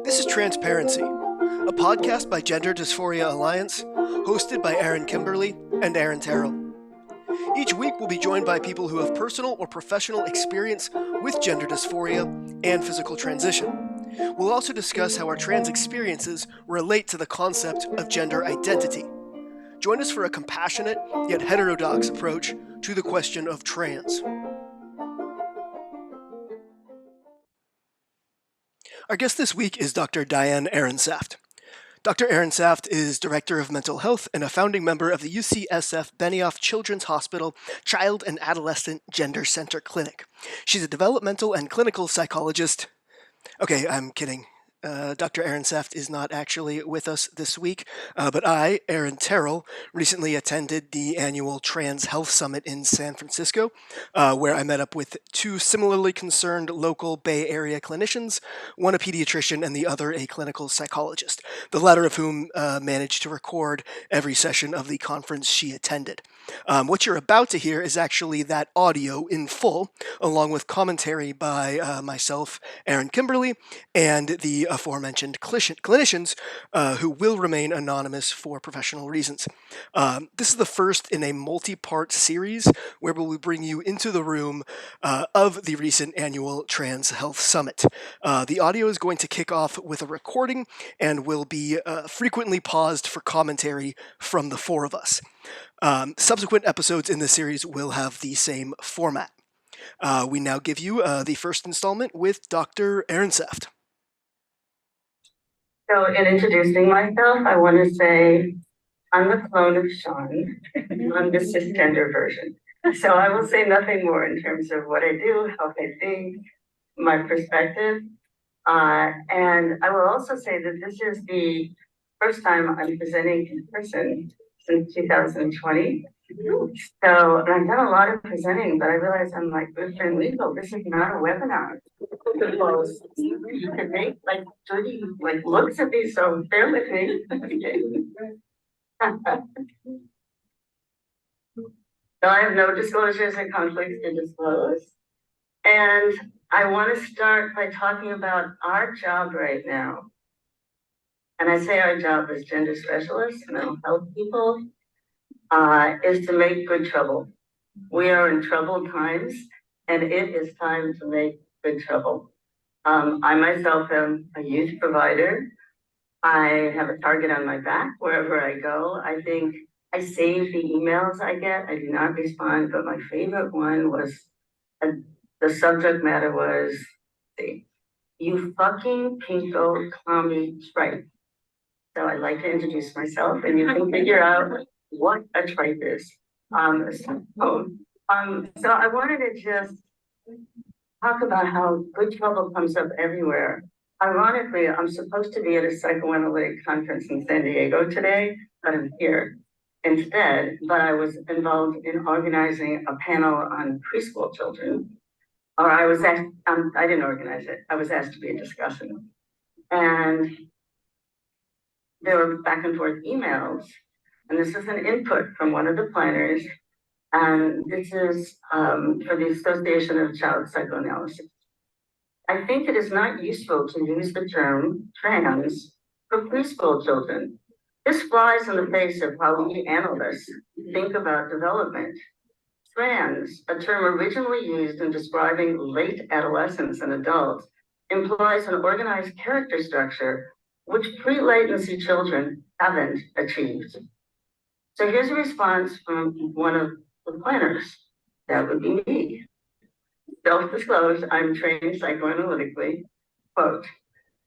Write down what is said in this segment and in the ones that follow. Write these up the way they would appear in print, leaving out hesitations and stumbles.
This is Transparency, a podcast by Gender Dysphoria Alliance, hosted by Aaron Kimberly and Aaron Terrell. Each week we'll be joined by people who have personal or professional experience with gender dysphoria and physical transition. We'll also discuss how our trans experiences relate to the concept of gender identity. Join us for a compassionate yet heterodox approach to the question of trans. Our guest this week is Dr. Diane Ehrensaft. Dr. Ehrensaft is Director of Mental Health and a founding member of the UCSF Benioff Children's Hospital Child and Adolescent Gender Center Clinic. She's a developmental and clinical psychologist. Okay, I'm kidding. Dr. Ehrensaft is not actually with us this week, but I, Aaron Terrell, recently attended the annual Trans Health Summit in San Francisco, where I met up with two similarly concerned local Bay Area clinicians, one a pediatrician and the other a clinical psychologist, the latter of whom managed to record every session of the conference she attended. What you're about to hear is actually that audio in full, along with commentary by myself, Aaron Kimberly, and the aforementioned clinicians who will remain anonymous for professional reasons. This is the first in a multi-part series where we will bring you into the room of the recent annual Trans Health Summit. The audio is going to kick off with a recording and will be frequently paused for commentary from the four of us. Subsequent episodes in this series will have the same format. We now give you the first installment with Dr. Ehrensaft. So in introducing myself, I want to say I'm the clone of Sean. I'm the cisgender version. So I will say nothing more in terms of what I do, how I think, my perspective. And I will also say that this is the first time I'm presenting in person since 2020. So, and I've done a lot of presenting, but I realize I'm like, good friend legal, this is not a webinar. You can make like dirty like looks at me, so bear with me. So I have no disclosures and conflicts to disclose. And I want to start by talking about our job right now. And I say our job as gender specialists, mental health people, is to make good trouble. We are in troubled times, and it is time to make good trouble. I myself am a youth provider. I have a target on my back wherever I go. I think I save the emails I get. I do not respond, but my favorite one was, the subject matter was, you fucking pinko commie tripe. So I'd like to introduce myself and you can figure out what a tripe is on this phone. So I wanted to just talk about how good trouble comes up everywhere. Ironically, I'm supposed to be at a psychoanalytic conference in San Diego today, but I'm here instead. But I was involved in organizing a panel on preschool children. Or I was asked, I didn't organize it. I was asked to be a discussant. And there were back and forth emails. And this is an input from one of the planners. And this is for the Association of Child Psychoanalysis. I think it is not useful to use the term trans for preschool children. This flies in the face of how we analysts think about development. Trans, a term originally used in describing late adolescents and adults, implies an organized character structure which pre-latency children haven't achieved. So here's a response from one of the planners. That would be me. Self-disclosed, I'm trained psychoanalytically. Quote,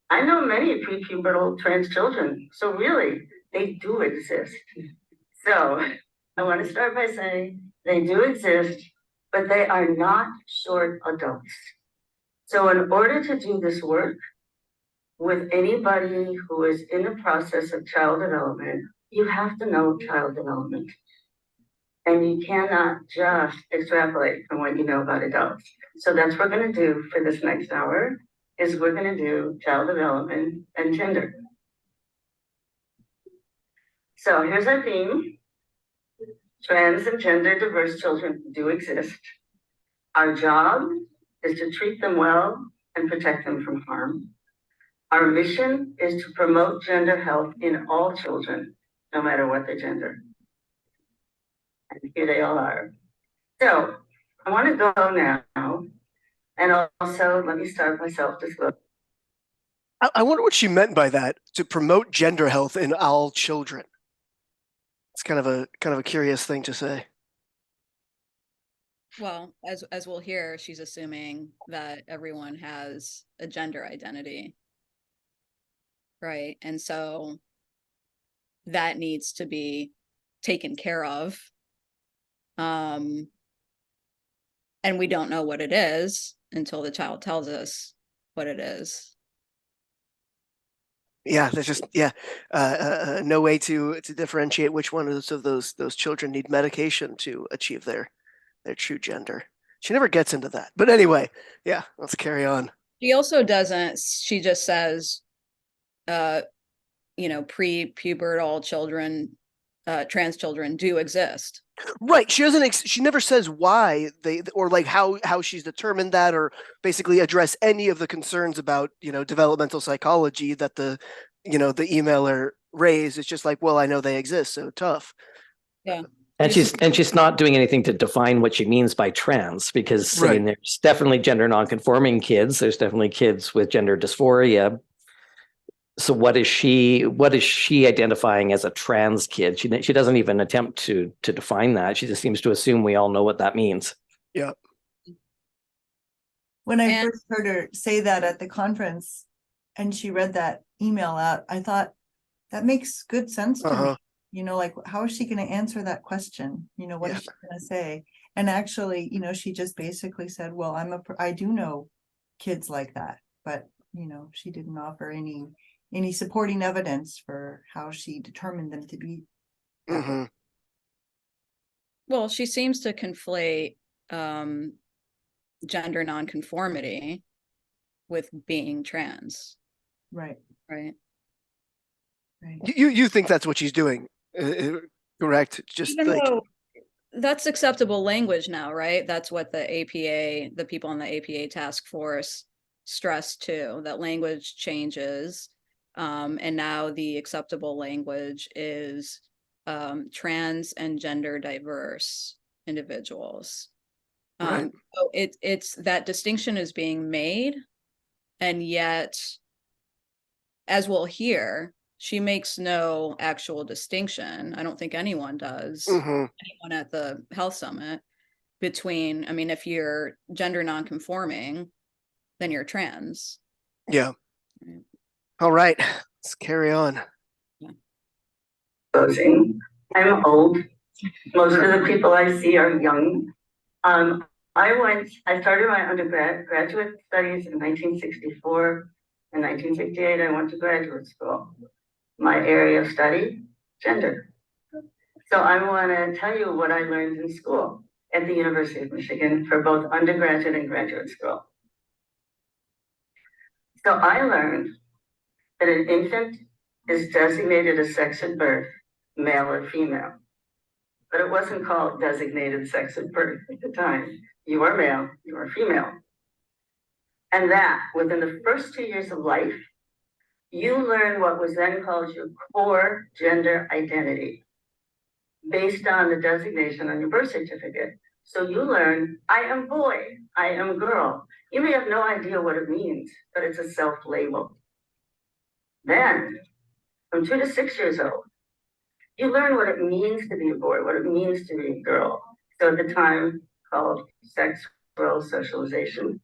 I know many prepubertal trans children, so really, they do exist. So I want to start by saying they do exist, but they are not short adults. So in order to do this work with anybody who is in the process of child development, you have to know child development. And you cannot just extrapolate from what you know about adults. So that's what we're going to do for this next hour, is we're going to do child development and gender. So here's our theme. Trans and gender diverse children do exist. Our job is to treat them well and protect them from harm. Our mission is to promote gender health in all children, no matter what their gender. And here they all are. So I want to go now, and also let me start by self-disclosure. I wonder what she meant by that, to promote gender health in all children. It's kind of a curious thing to say. Well, as we'll hear, she's assuming that everyone has a gender identity, right? And so that needs to be taken care of. And we don't know what it is until the child tells us what it is. Yeah, there's just no way to differentiate which one of those children need medication to achieve their true gender. She never gets into that. But anyway, yeah, let's carry on. She also doesn't, she just says, pre-pubertal children, trans children do exist. Right. She doesn't. She never says why they, or like how she's determined that, or basically address any of the concerns about developmental psychology that the emailer raised. It's just like, well, I know they exist, so tough. Yeah. And she's not doing anything to define what she means by trans, because I mean, there's definitely gender nonconforming kids. There's definitely kids with gender dysphoria. So what is she identifying as a trans kid? She doesn't even attempt to define that. She just seems to assume we all know what that means. Yeah. When I first heard her say that at the conference and she read that email out, I thought that makes good sense to me. Like, how is she going to answer that question? What is she going to say? And actually, she just basically said, well, I do know kids like that, but she didn't offer any supporting evidence for how she determined them to be. Well, she seems to conflate gender nonconformity with being trans. Right. You think that's what she's doing, correct? Just even though that's acceptable language now, right? That's what the APA, the people on the APA task force stressed too, that language changes. And now the acceptable language is trans and gender diverse individuals. So it's that distinction is being made, and yet, as we'll hear, she makes no actual distinction. I don't think anyone does, anyone at the health summit, between, I mean, if you're gender nonconforming, then you're trans. Yeah. All right, let's carry on. I'm old. Most of the people I see are young. I started my graduate studies in 1964. In 1968, I went to graduate school. My area of study, gender. So I want to tell you what I learned in school at the University of Michigan for both undergraduate and graduate school. So I learned that an infant is designated a sex at birth, male or female. But it wasn't called designated sex at birth at the time. You are male, you are female. And that within the first 2 years of life, you learn what was then called your core gender identity based on the designation on your birth certificate. So you learn, I am boy, I am girl. You may have no idea what it means, but it's a self-label. Then, from 2 to 6 years old, you learn what it means to be a boy, what it means to be a girl. So at the time called sex role socialization.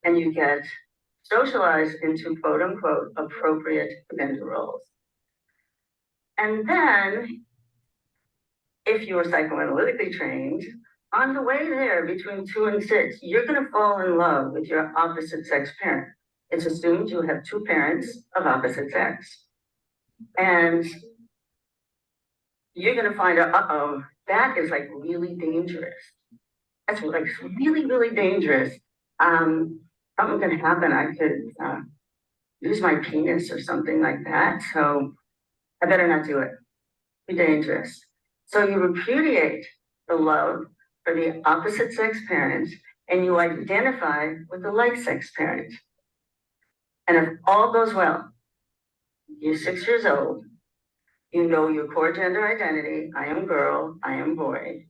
And you get socialized into quote unquote appropriate gender roles. And then, if you were psychoanalytically trained, on the way there between 2 and 6, you're going to fall in love with your opposite sex parent. It's assumed you have 2 parents of opposite sex. And you're going to find out, that is like really dangerous. That's like really, really dangerous. Something can happen. I could use my penis or something like that. So I better not do it. Too dangerous. So you repudiate the love for the opposite sex parents and you identify with the like sex parent. And if all goes well, you're 6 years old, you know your core gender identity, I am girl, I am boy.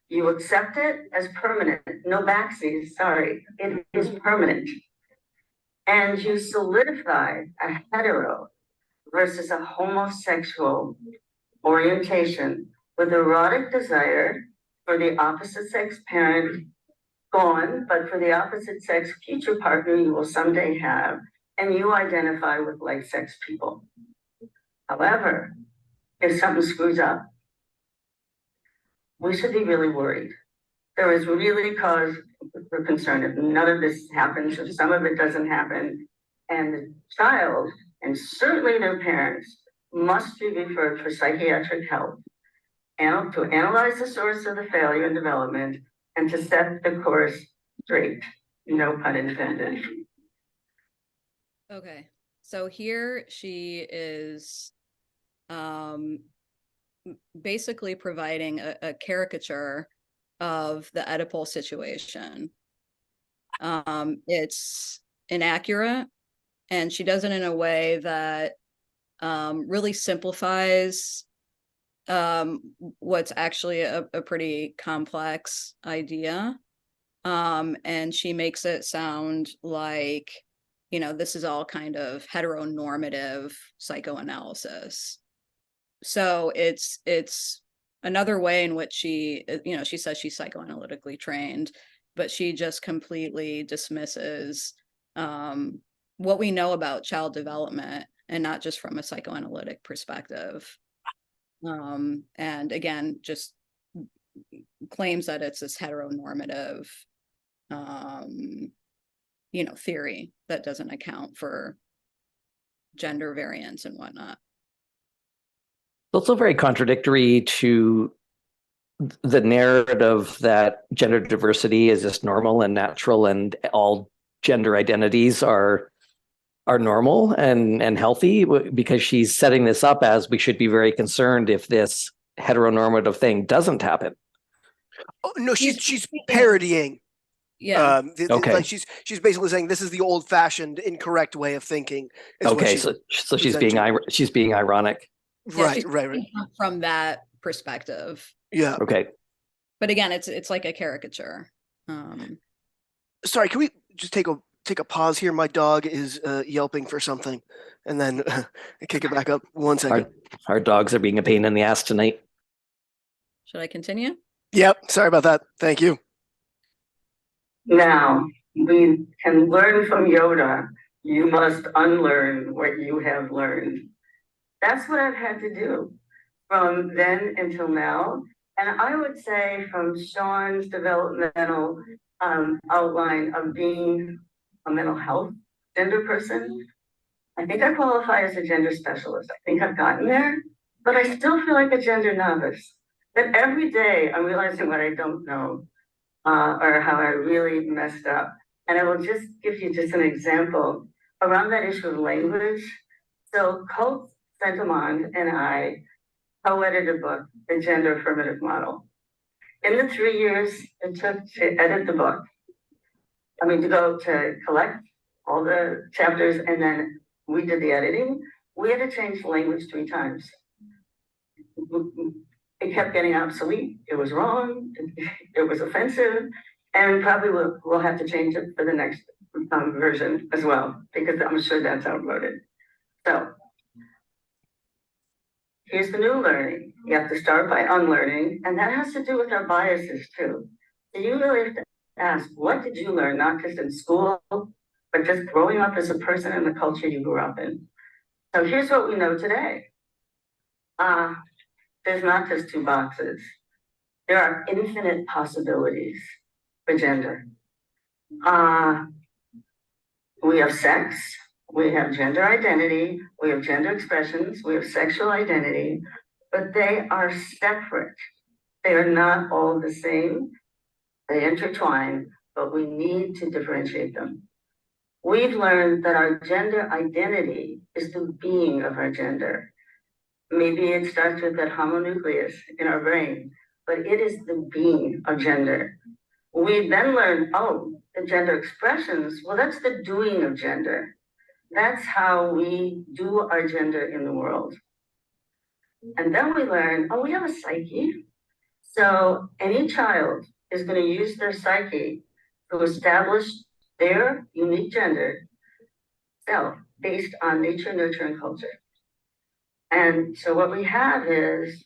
You accept it as permanent, no backsies, sorry, it is permanent. And you solidify a hetero versus a homosexual orientation with erotic desire for the opposite sex parent gone, but for the opposite sex future partner you will someday have, and you identify with like sex people. However, if something screws up, we should be really worried. There is really cause for concern if none of this happens, if some of it doesn't happen, and the child, and certainly their parents, must be referred for psychiatric help and to analyze the source of the failure in development and to set the course straight, no pun intended. Okay, so here she is basically providing a caricature of the Oedipal situation. It's inaccurate, and she does it in a way that really simplifies what's actually a pretty complex idea. And she makes it sound like, you know, this is all kind of heteronormative psychoanalysis. So it's another way in which she, you know, she says she's psychoanalytically trained, but she just completely dismisses what we know about child development, and not just from a psychoanalytic perspective. And again, just claims that it's this heteronormative, you know, theory that doesn't account for gender variance and whatnot. It's also very contradictory to the narrative that gender diversity is just normal and natural, and all gender identities are normal and healthy, because she's setting this up as we should be very concerned if this heteronormative thing doesn't happen. Oh, no, she's parodying. Yeah. Okay. Like she's basically saying this is the old-fashioned, incorrect way of thinking. Okay, so she's being ironic. Right. From that perspective. Yeah. Okay. But again, it's like a caricature. Sorry, can we just take a pause here? My dog is yelping for something, and then kick it back up. 1 second. Our dogs are being a pain in the ass tonight. Should I continue? Yep. Sorry about that. Thank you. Now, we can learn from Yoda. You must unlearn what you have learned. That's what I've had to do from then until now. And I would say from Sean's developmental outline of being a mental health gender person, I think I qualify as a gender specialist. I think I've gotten there, but I still feel like a gender novice. That every day I'm realizing what I don't know, or how I really messed up. And I will just give you just an example around that issue of language. So Colt Sentimond and I co-edited a book, The Gender Affirmative Model. In the 3 years it took to edit the book, to go to collect all the chapters, and then we did the editing, we had to change the language 3 times. It kept getting obsolete. It was wrong. It was offensive, and probably we'll have to change it for the next version as well, because I'm sure that's outmoded. So here's the new learning. You have to start by unlearning, and that has to do with our biases too. So you really have to ask, what did you learn, not just in school, but just growing up as a person in the culture you grew up in? So here's what we know today. There's not just 2 boxes. There are infinite possibilities for gender. We have sex, we have gender identity, we have gender expressions, we have sexual identity, but they are separate. They are not all the same. They intertwine, but we need to differentiate them. We've learned that our gender identity is the being of our gender. Maybe it starts with that homonucleus in our brain, but it is the being of gender. We then learn, oh, the gender expressions, well, that's the doing of gender. That's how we do our gender in the world. And then we learn, oh, we have a psyche. So any child is going to use their psyche to establish their unique gender self based on nature, nurture, and culture. And so what we have is,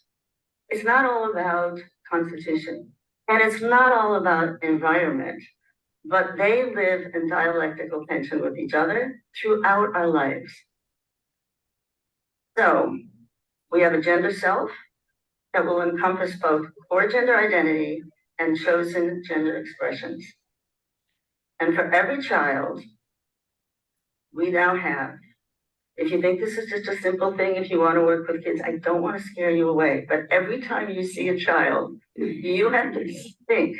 it's not all about constitution, and it's not all about environment, but they live in dialectical tension with each other throughout our lives. So we have a gender self that will encompass both core gender identity and chosen gender expressions. And for every child, we now have, if you think this is just a simple thing, if you want to work with kids, I don't want to scare you away, but every time you see a child, you have to think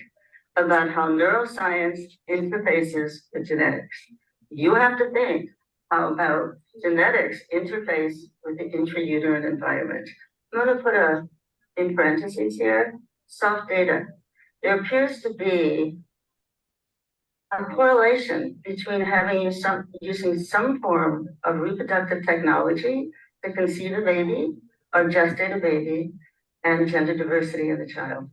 about how neuroscience interfaces with genetics. You have to think about genetics interface with the intrauterine environment. I'm going to put in parentheses here, soft data. There appears to be a correlation between using some form of reproductive technology to conceive a baby or gestate a baby and gender diversity in the child.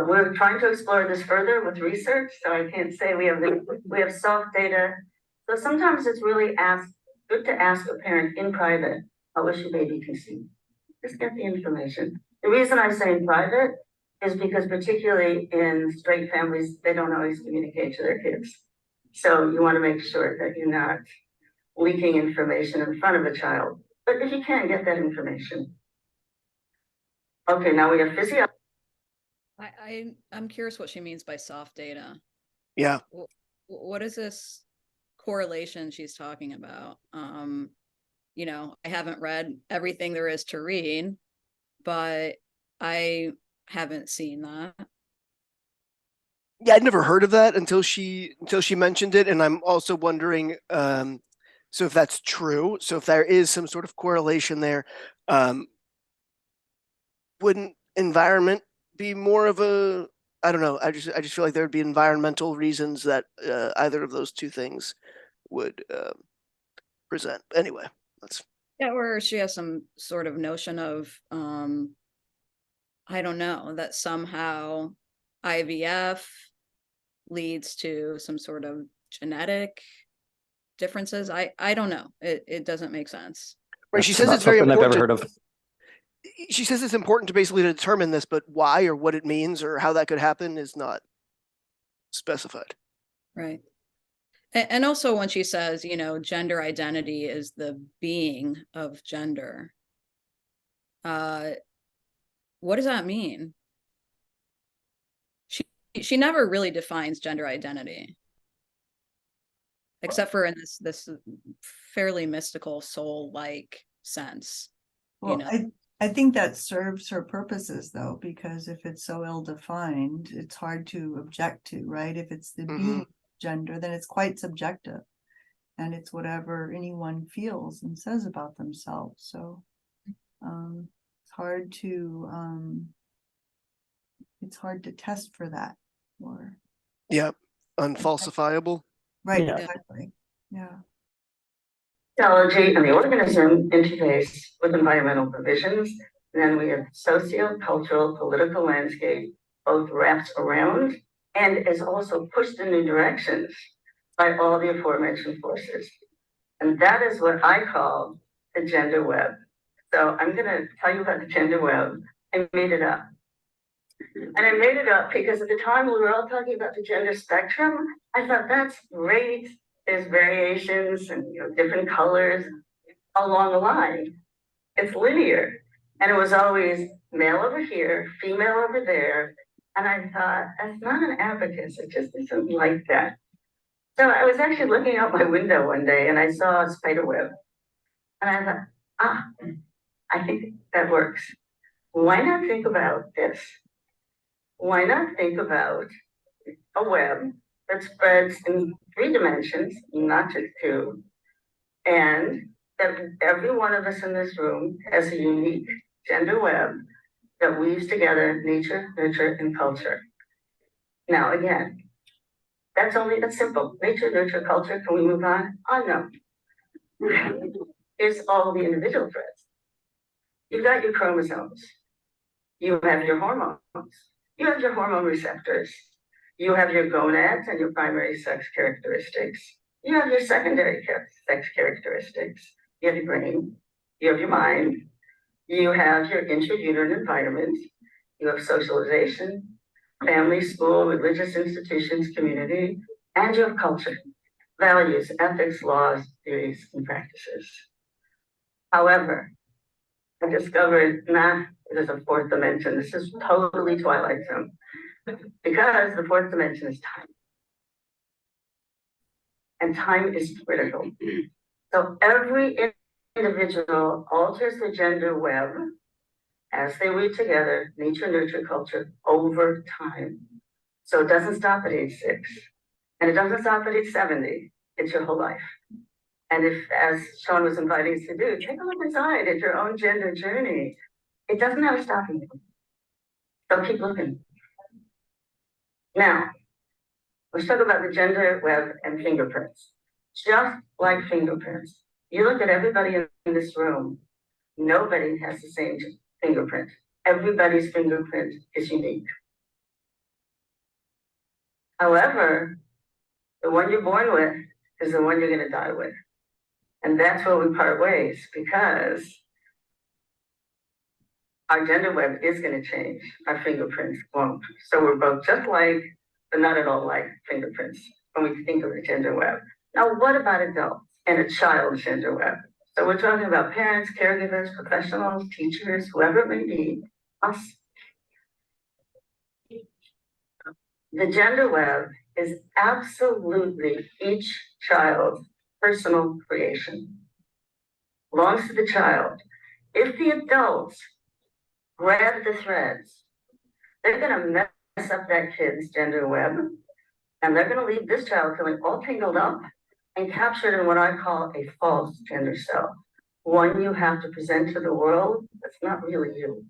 We're trying to explore this further with research, so I can't say we have soft data. So sometimes it's really good to ask a parent in private, how was your baby conceived? Just get the information. The reason I say in private is because particularly in straight families, they don't always communicate to their kids. So you want to make sure that you're not leaking information in front of a child. But if you can, get that information. Okay, now we have physiology. I'm curious what she means by soft data. Yeah. What is this correlation she's talking about? You know, I haven't read everything there is to read, but I haven't seen that. Yeah, I'd never heard of that until she mentioned it, and I'm also wondering, so if that's true, so if there is some sort of correlation there, wouldn't environment be more of a, I don't know, I just feel like there would be environmental reasons that either of those two things would present. Anyway, that's or she has some sort of notion of I don't know, that somehow IVF leads to some sort of genetic differences. I don't know. It doesn't make sense. right. She says it's very important. I've ever heard of. She says it's important to basically determine this, but why or what it means or how that could happen is not specified. Right. And also when she says, you know, gender identity is the being of gender. What does that mean? She never really defines gender identity, except for in this fairly mystical soul-like sense. Well, you know? I think that serves her purposes though, because if it's so ill-defined, it's hard to object to, right? If it's the being gender, then it's quite subjective, and it's whatever anyone feels and says about themselves. So it's hard to test for that, or unfalsifiable. Right, Yeah. exactly. Yeah. Physiology and the organism interface with environmental provisions. And then we have socio-cultural, political landscape, both wraps around and is also pushed in new directions by all the aforementioned forces. And that is what I call the gender web. So I'm going to tell you about the gender web. I made it up. And I made it up because at the time we were all talking about the gender spectrum. I thought that's great. There's variations and different colors along the line. It's linear. And it was always male over here, female over there. And I thought, that's not an abacus. It just isn't like that. So I was actually looking out my window one day and I saw a spider web. And I thought, I think that works. Why not think about this? Why not think about a web that spreads in 3 dimensions, not just 2, and that every one of us in this room has a unique gender web that weaves together nature, nurture, and culture. Now, again, that's simple. Nature, nurture, culture. Can we move on? Oh, no. Here's all the individual threads. You've got your chromosomes. You have your hormones. You have your hormone receptors. You have your gonads and your primary sex characteristics. You have your secondary sex characteristics. You have your brain. You have your mind. You have your intrauterine environment. You have socialization, family, school, religious institutions, community, and you have culture, values, ethics, laws, theories, and practices. However, I discovered, there's a fourth dimension. This is totally Twilight Zone, because the fourth dimension is time. And time is critical. So every individual alters the gender web as they weave together nature, nurture, culture over time. So it doesn't stop at age 6, and it doesn't stop at age 70. It's your whole life. And if, as Sean was inviting us to do, take a look inside at your own gender journey. It doesn't have a stopping point. So keep looking. Now, let's talk about the gender web and fingerprints. Just like fingerprints, you look at everybody in this room, nobody has the same fingerprint. Everybody's fingerprint is unique. However, the one you're born with is the one you're going to die with. And that's where we part ways, because our gender web is going to change. Our fingerprints won't. So we're both just like, but not at all like fingerprints when we think of the gender web. Now, what about adults and a child's gender web? So we're talking about parents, caregivers, professionals, teachers, whoever it may be, us. The gender web is absolutely each child's personal creation. Belongs to the child. If the adults grab the threads, they're going to mess up that kid's gender web, and they're going to leave this child feeling all tangled up and captured in what I call a false gender self. One you have to present to the world that's not really you.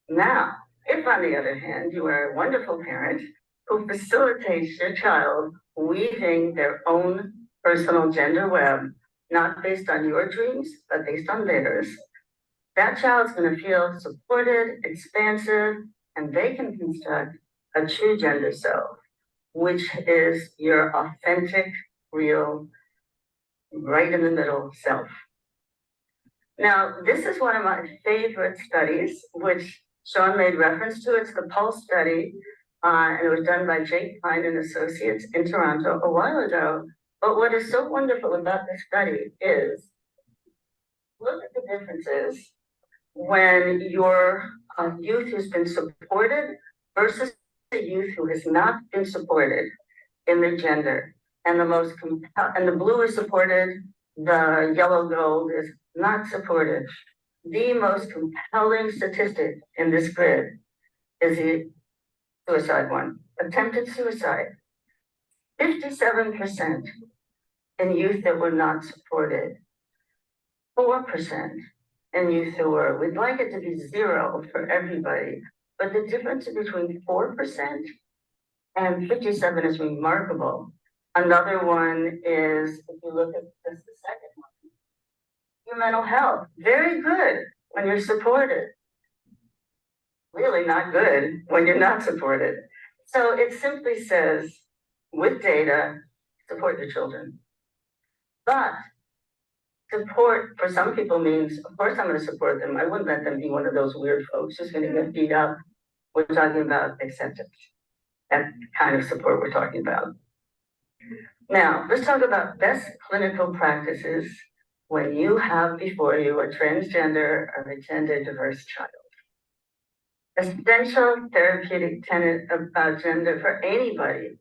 Now, if on the other hand, you are a wonderful parent who facilitates your child weaving their own personal gender web, not based on your dreams, but based on theirs, that child's going to feel supported, expansive, and they can construct a true gender self, which is your authentic, real, right in the middle self. Now, this is one of my favorite studies, which Sean made reference to. It's the Pulse study, and it was done by Jake Pine and Associates in Toronto a while ago. But what is so wonderful about this study is, look at the differences when you're a youth who's been supported versus a youth who has not been supported in their gender. And the blue is supported, the yellow gold is not supported. The most compelling statistic in this grid is the suicide one, attempted suicide. 57% in youth that were not supported, 4% in youth who were. We'd like it to be 0 for everybody, but the difference between 4% and 57 is remarkable. Another one is, if you look at just the second one, your mental health, very good when you're supported. Really not good when you're not supported. So it simply says, with data, support your children. But support for some people means, of course I'm going to support them. I wouldn't let them be one of those weird folks who's going to get beat up. We're talking about acceptance. That kind of support we're talking about. Now, let's talk about best clinical practices when you have before you a transgender or a gender diverse child. Essential therapeutic tenet about gender for anybody,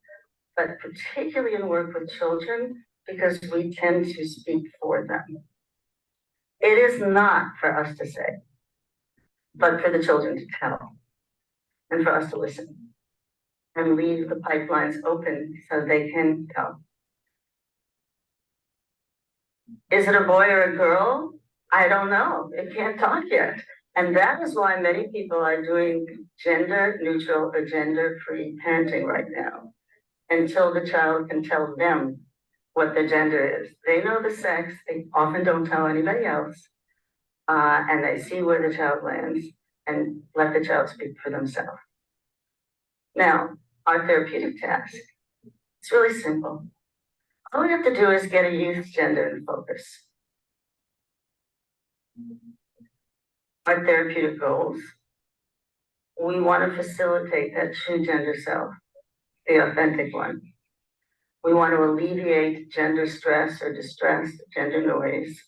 but particularly in work with children, because we tend to speak for them. It is not for us to say, but for the children to tell, and for us to listen, and leave the pipelines open so they can tell. Is it a boy or a girl? I don't know. It can't talk yet. And that is why many people are doing gender neutral or gender free parenting right now, until the child can tell them what the gender is. They know the sex, they often don't tell anybody else, and they see where the child lands and let the child speak for themselves. Now, our therapeutic task, it's really simple. All we have to do is get a youth's gender in focus. Our therapeutic goals, we want to facilitate that true gender self, the authentic one. We want to alleviate gender stress or distress, gender noise.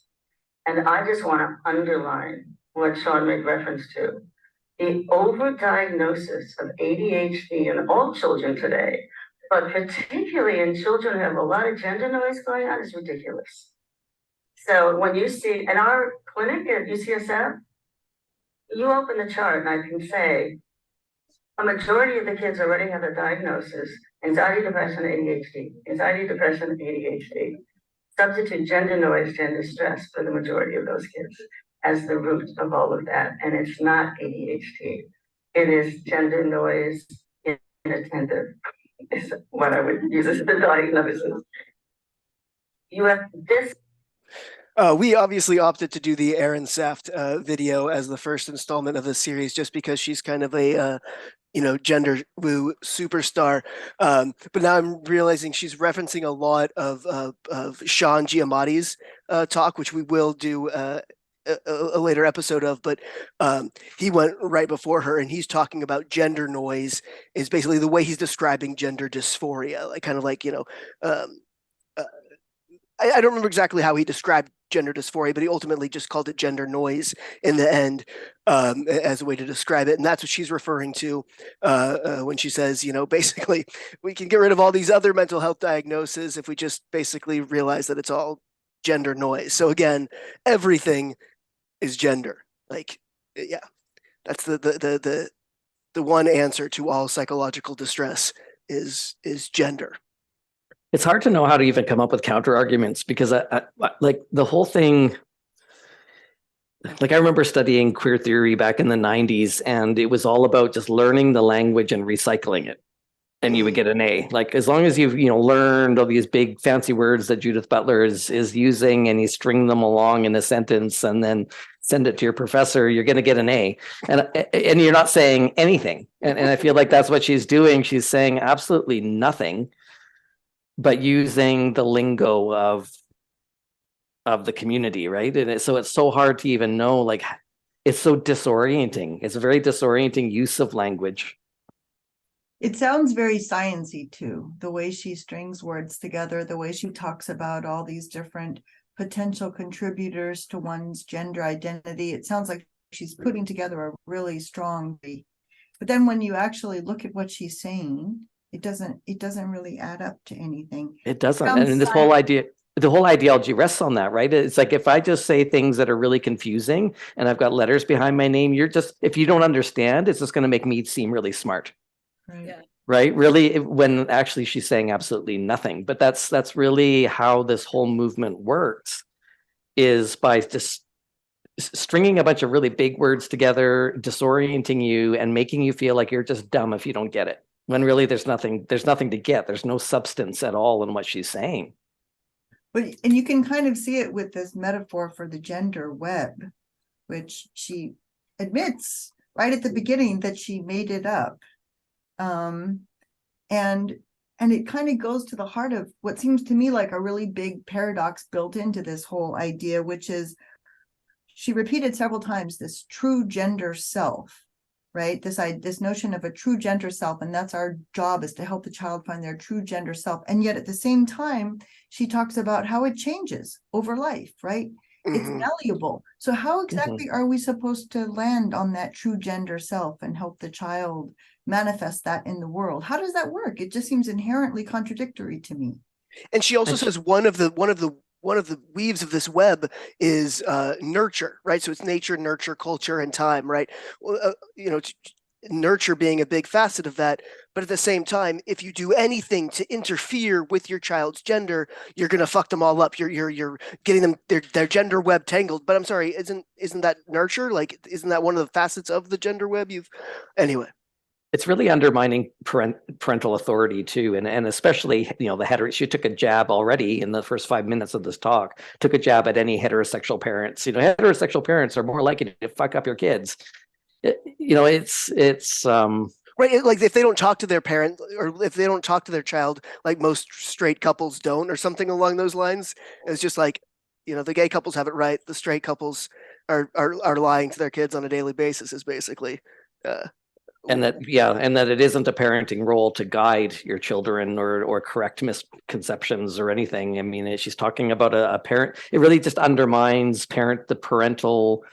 And I just want to underline what Sean made reference to. The overdiagnosis of ADHD in all children today, but particularly in children who have a lot of gender noise going on, is ridiculous. So when you see, in our clinic at UCSF, you open the chart and I can say, a majority of the kids already have a diagnosis: anxiety, depression, ADHD, anxiety, depression, ADHD. Substitute gender noise, gender stress for the majority of those kids as the root of all of that. And it's not ADHD. It is gender noise inattentive, is what I would use as the diagnosis. You have this. We obviously opted to do the Ehrensaft video as the first installment of the series, just because she's kind of a gender woo superstar. But now I'm realizing she's referencing a lot of Sean Giamatti's talk, which we will do a later episode of, but he went right before her, and he's talking about gender noise is basically the way he's describing gender dysphoria, like kind of like, I don't remember exactly how he described gender dysphoria, but he ultimately just called it gender noise in the end, as a way to describe it. And that's what she's referring to when she says, basically we can get rid of all these other mental health diagnoses if we just basically realize that it's all gender noise. So again, everything is gender. Like, yeah, that's the one answer to all psychological distress is gender. It's hard to know how to even come up with counter arguments, because I like the whole thing. Like, I remember studying queer theory back in the 90s, and it was all about just learning the language and recycling it, and you would get an A. Like, as long as you've learned all these big fancy words that Judith Butler is using, and you string them along in a sentence and then send it to your professor, you're going to get an A. And you're not saying anything. And I feel like that's what she's doing. She's saying absolutely nothing, but using the lingo of the community, right? And so it's so hard to even know, like, it's so disorienting. It's a very disorienting use of language. It sounds very sciencey too, the way she strings words together, the way she talks about all these different potential contributors to one's gender identity. It sounds like she's putting together a really strong, but then when you actually look at what she's saying, it doesn't really add up to anything. It doesn't. And this whole idea, the whole ideology rests on that, right? It's like, if I just say things that are really confusing and I've got letters behind my name, if you don't understand, it's just going to make me seem really smart. Right. Yeah. Right? Really, when actually she's saying absolutely nothing. But that's really how this whole movement works, is by just stringing a bunch of really big words together, disorienting you and making you feel like you're just dumb if you don't get it. When really there's nothing to get. There's no substance at all in what she's saying. And you can kind of see it with this metaphor for the gender web, which she admits right at the beginning that she made it up. And it kind of goes to the heart of what seems to me like a really big paradox built into this whole idea, which is, she repeated several times this true gender self, right? This notion of a true gender self, and that's our job, is to help the child find their true gender self. And yet at the same time, she talks about how it changes over life, right? It's malleable. So how exactly are we supposed to land on that true gender self and help the child manifest that in the world? How does that work? It just seems inherently contradictory to me. And she also says one of the weaves of this web is nurture, right? So it's nature, nurture, culture, and time, right? nurture being a big facet of that. But at the same time, if you do anything to interfere with your child's gender, you're going to fuck them all up. You're getting them their gender web tangled. But I'm sorry, isn't that nurture? Like, isn't that one of the facets of the gender web? Anyway. It's really undermining parental authority too, and especially, you know, the she took a jab already in the first 5 minutes of this talk, took a jab at any heterosexual parents. You know, heterosexual parents are more likely to fuck up your kids. You know, it's right. Like if they don't talk to their parent, or if they don't talk to their child, like most straight couples don't, or something along those lines. It's just like, you know, the gay couples have it right. The straight couples are lying to their kids on a daily basis, is basically. And that it isn't a parenting role to guide your children or correct misconceptions or anything. I mean, she's talking about a parent. It really just undermines the parental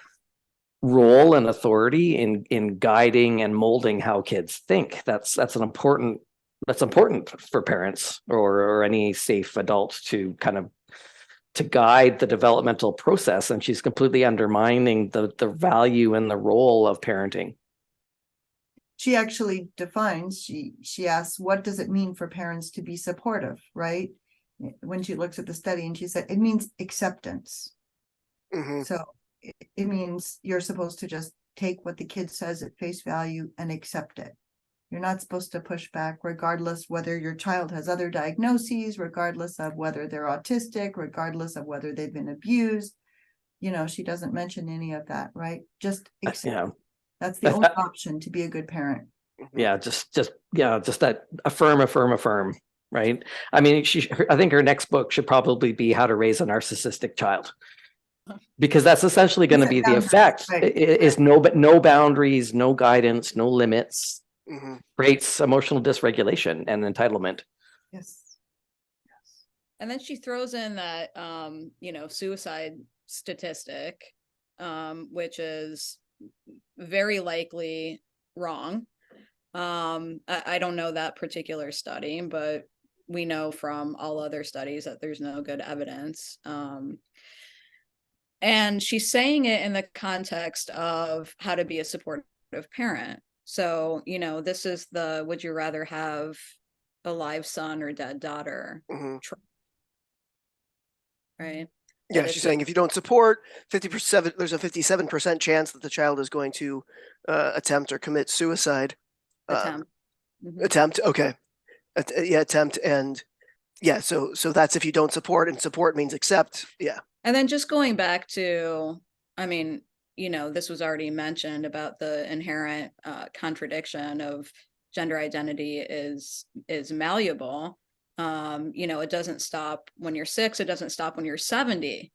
role and authority in guiding and molding how kids think. That's important for parents or any safe adult to kind of to guide the developmental process. And she's completely undermining the value and the role of parenting. She actually defines, she asks, what does it mean for parents to be supportive, right? When she looks at the study, and she said, it means acceptance. Mm-hmm. So it means you're supposed to just take what the kid says at face value and accept it. You're not supposed to push back, regardless whether your child has other diagnoses, regardless of whether they're autistic, regardless of whether they've been abused. You know, she doesn't mention any of that, right? Just accept. Yeah. That's the only option to be a good parent. Yeah, just that affirm, right? I mean, I think her next book should probably be How to Raise a Narcissistic Child, because that's essentially going to be the effect. Right. Is no boundaries, no guidance, no limits, Mm-hmm. creates emotional dysregulation and entitlement. Yes. And then she throws in that you know, suicide statistic, which is very likely wrong. I don't know that particular study, but we know from all other studies that there's no good evidence. And she's saying it in the context of how to be a supportive parent. So, you know, this is would you rather have a live son or dead daughter? Mm-hmm. Right. Yeah, she's saying if you don't support, 50%, there's a 57% chance that the child is going to attempt or commit suicide. Attempt. Attempt. Okay. Yeah, attempt. And yeah, so that's if you don't support, and support means accept. Yeah. And then just going back to, I mean, you know, this was already mentioned about the inherent contradiction of gender identity is malleable. You know, it doesn't stop when you're 6, it doesn't stop when you're 70.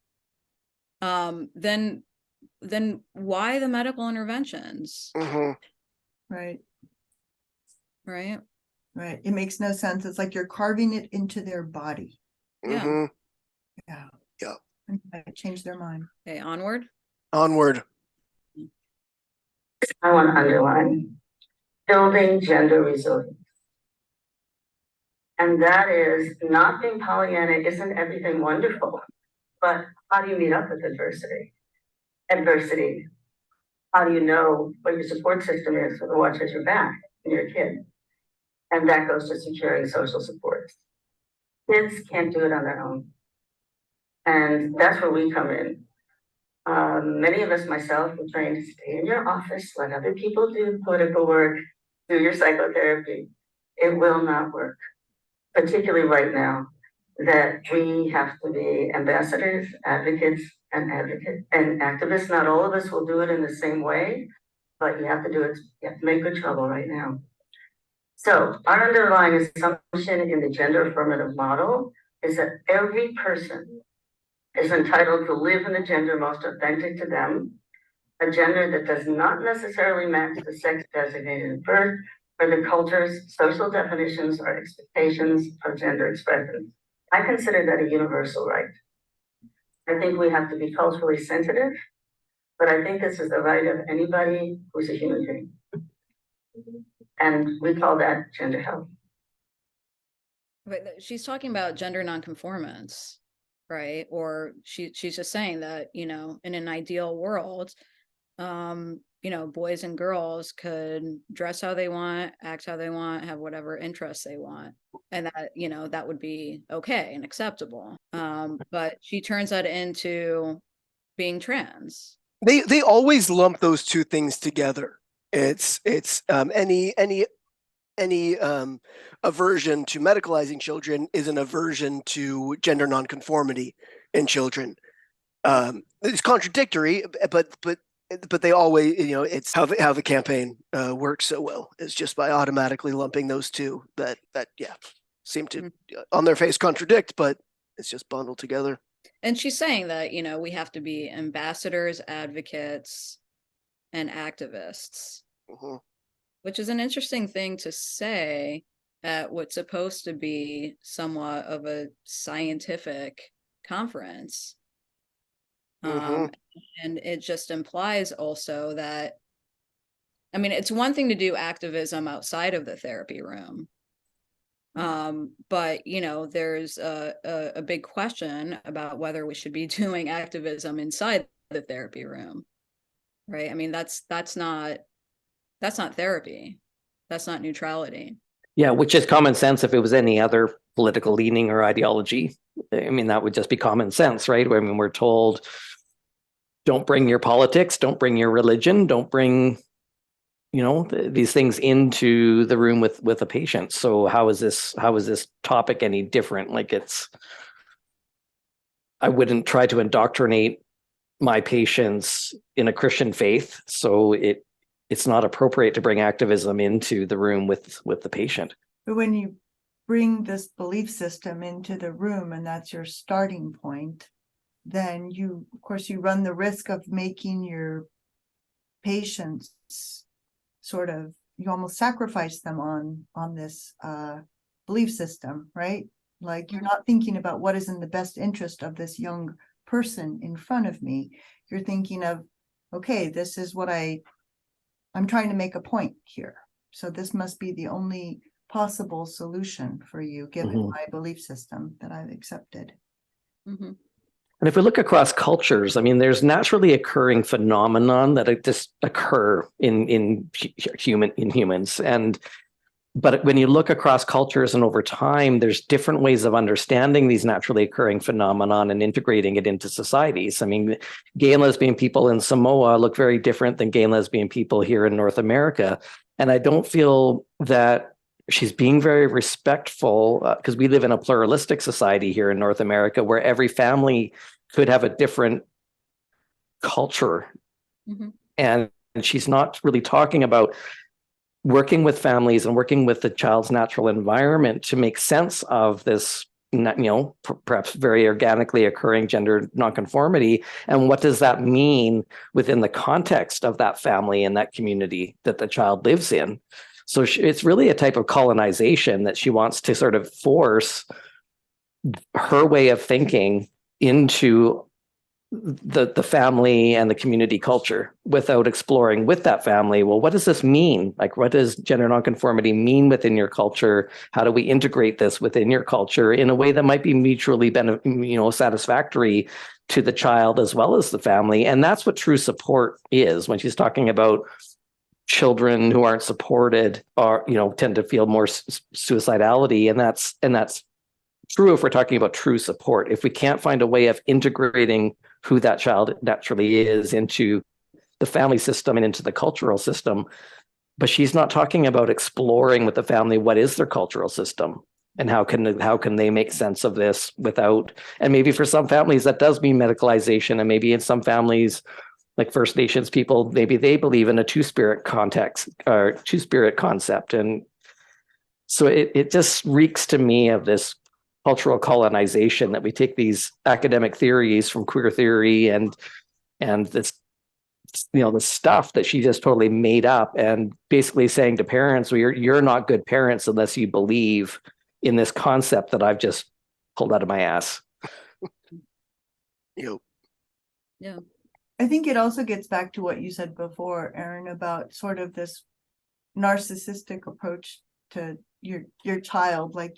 Then why the medical interventions? Mm-hmm. Right. It makes no sense. It's like you're carving it into their body. Yeah. Mm-hmm. Yeah. Yeah. And change their mind. Okay, onward. I want to underline building gender resilience. And that is not being Pollyanna, isn't everything wonderful, but how do you meet up with adversity? How do you know what your support system is for the watches your back and your kid? And that goes to securing social supports. Kids can't do it on their own. And that's where we come in. Many of us, myself, were trained to stay in your office, let other people do political work, do your psychotherapy. It will not work, particularly right now, that we have to be ambassadors, advocates, and activists. Not all of us will do it in the same way, but you have to do it. You have to make good trouble right now. So our underlying assumption in the gender affirmative model is that every person is entitled to live in the gender most authentic to them, a gender that does not necessarily match the sex designated at birth or the culture's social definitions or expectations of gender expression. I consider that a universal right. I think we have to be culturally sensitive, but I think this is the right of anybody who's a human being. And we call that gender health. But she's talking about gender nonconformance, right? Or she's just saying that, you know, in an ideal world, boys and girls could dress how they want, act how they want, have whatever interests they want. And that, that would be okay and acceptable. But she turns that into being trans. They always lump those two things together. It's any aversion to medicalizing children is an aversion to gender nonconformity in children. It's contradictory, but they always, it's how the campaign works so well. It's just by automatically lumping those two that seem to on their face contradict, but it's just bundled together. And she's saying that, we have to be ambassadors, advocates, and activists, which is an interesting thing to say at what's supposed to be somewhat of a scientific conference. And it just implies also that, it's one thing to do activism outside of the therapy room. But there's a big question about whether we should be doing activism inside the therapy room, right? That's not therapy. That's not neutrality. Yeah, which is common sense. If it was any other political leaning or ideology, that would just be common sense, right? We're told, don't bring your politics, don't bring your religion, don't bring these things into the room with a patient. So how is this topic any different? I wouldn't try to indoctrinate my patients in a Christian faith, so it's not appropriate to bring activism into the room with the patient. But when you bring this belief system into the room and that's your starting point, then you run the risk of making your patients you almost sacrifice them on this belief system, right? Like, you're not thinking about what is in the best interest of this young person in front of me. You're thinking of, okay, this is what I'm trying to make a point here. So this must be the only possible solution for you, given my belief system that I've accepted. And if we look across cultures, there's naturally occurring phenomenon that just occur in humans. But when you look across cultures and over time, there's different ways of understanding these naturally occurring phenomenon and integrating it into societies. Gay and lesbian people in Samoa look very different than gay and lesbian people here in North America. And I don't feel that she's being very respectful, because we live in a pluralistic society here in North America where every family could have a different culture. And she's not really talking about working with families and working with the child's natural environment to make sense of this, perhaps very organically occurring gender nonconformity. And what does that mean within the context of that family and that community that the child lives in? So it's really a type of colonization that she wants to sort of force her way of thinking into the family and the community culture without exploring with that family. Well, what does this mean? What does gender nonconformity mean within your culture? How do we integrate this within your culture in a way that might be mutually satisfactory to the child as well as the family? And that's what true support is. When she's talking about children who aren't supported tend to feel more suicidality, and that's true if we're talking about true support. If we can't find a way of integrating who that child naturally is into the family system and into the cultural system, but she's not talking about exploring with the family what is their cultural system and how can they make sense of this without. And maybe for some families that does mean medicalization, and maybe in some families, like First Nations people, maybe they believe in a two-spirit context or two-spirit concept. And so it just reeks to me of this cultural colonization, that we take these academic theories from queer theory and this, the stuff that she just totally made up, and basically saying to parents, well, you're not good parents unless you believe in this concept that I've just pulled out of my ass. Yep. Yeah. I think it also gets back to what you said before, Erin, about sort of this narcissistic approach to your child. Like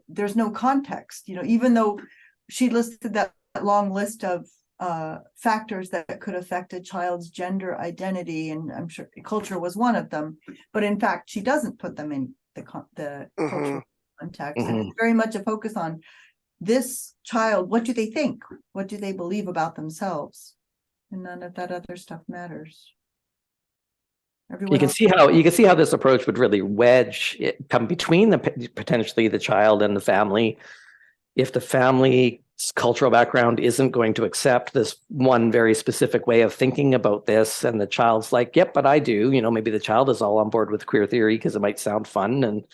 there's no context, even though she listed that long list of factors that could affect a child's gender identity, and I'm sure culture was one of them. But in fact, she doesn't put them in the cultural context. And it's very much a focus on this child. What do they think? What do they believe about themselves? And none of that other stuff matters. You can see how this approach would really wedge it, come between potentially the child and the family. If the family's cultural background isn't going to accept this one very specific way of thinking about this, and the child's like, yep, but I do, maybe the child is all on board with queer theory because it might sound fun.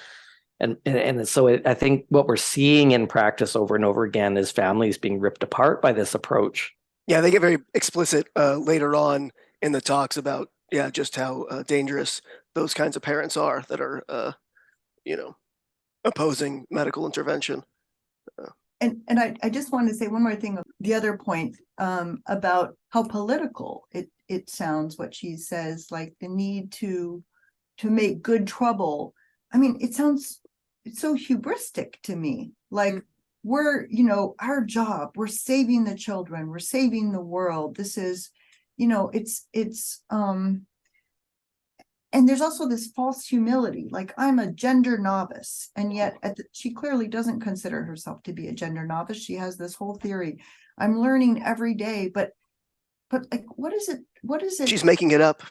And so I think what we're seeing in practice over and over again is families being ripped apart by this approach. Yeah, they get very explicit later on in the talks about just how dangerous those kinds of parents are that are, opposing medical intervention. And I just want to say one more thing. The other point about how political it sounds, what she says, like the need to make good trouble. I mean, it's so hubristic to me. Like we're, our job, we're saving the children, we're saving the world. This is, and there's also this false humility, like I'm a gender novice, and yet she clearly doesn't consider herself to be a gender novice. She has this whole theory. I'm learning every day, but like, what is it? She's making it up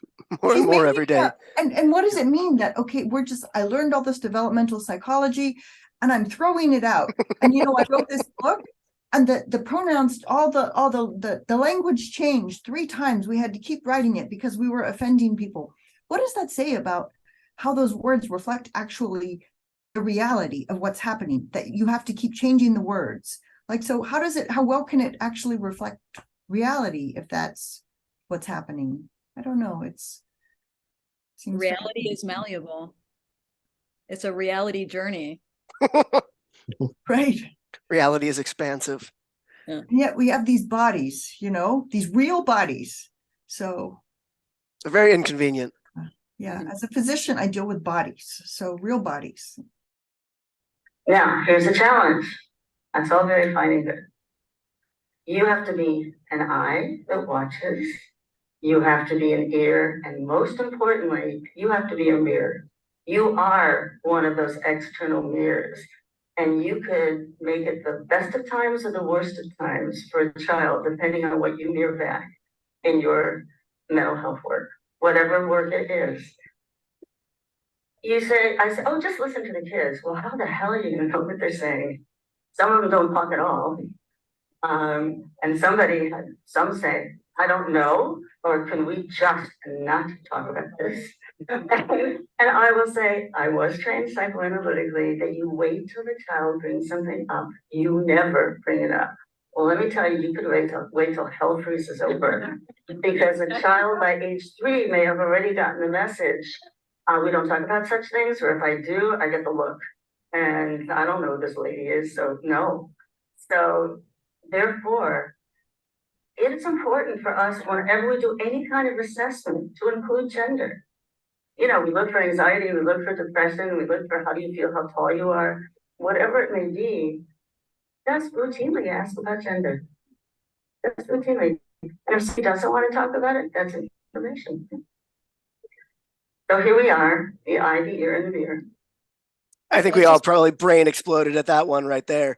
more and more every day. And what does it mean that, okay, I learned all this developmental psychology and I'm throwing it out. And, I wrote this book and the pronouns, all the language changed 3 times. We had to keep writing it because we were offending people. What does that say about how those words reflect actually the reality of what's happening, that you have to keep changing the words? Like, so how well can it actually reflect reality if that's what's happening? I don't know. Reality is malleable. It's a reality journey. Right. Reality is expansive. Yeah. And yet we have these bodies, these real bodies. So they're very inconvenient. Yeah, as a physician, I deal with bodies, so real bodies. Now, here's a challenge. That's all very fine and good. You have to be an eye that watches. You have to be an ear, and most importantly, you have to be a mirror. You are one of those external mirrors, and you could make it the best of times or the worst of times for a child, depending on what you mirror back in your mental health work. Whatever work it is. I say, oh, just listen to the kids. Well, how the hell are you going to know what they're saying? Some of them don't talk at all. And some say, I don't know, or can we just not talk about this? And I will say, I was trained psychoanalytically that you wait till the child brings something up. You never bring it up. Well, let me tell you, you could wait till hell freezes over, because a child by age 3 may have already gotten the message. We don't talk about such things, or if I do, I get the look. And I don't know who this lady is, so no. So therefore, it's important for us whenever we do any kind of assessment to include gender. We look for anxiety, we look for depression, we look for how do you feel, how tall you are, whatever it may be. Just routinely ask about gender. Just routinely. And if she doesn't want to talk about it, that's information. So here we are, the eye, the ear, and the mirror. I think we all probably brain exploded at that one right there.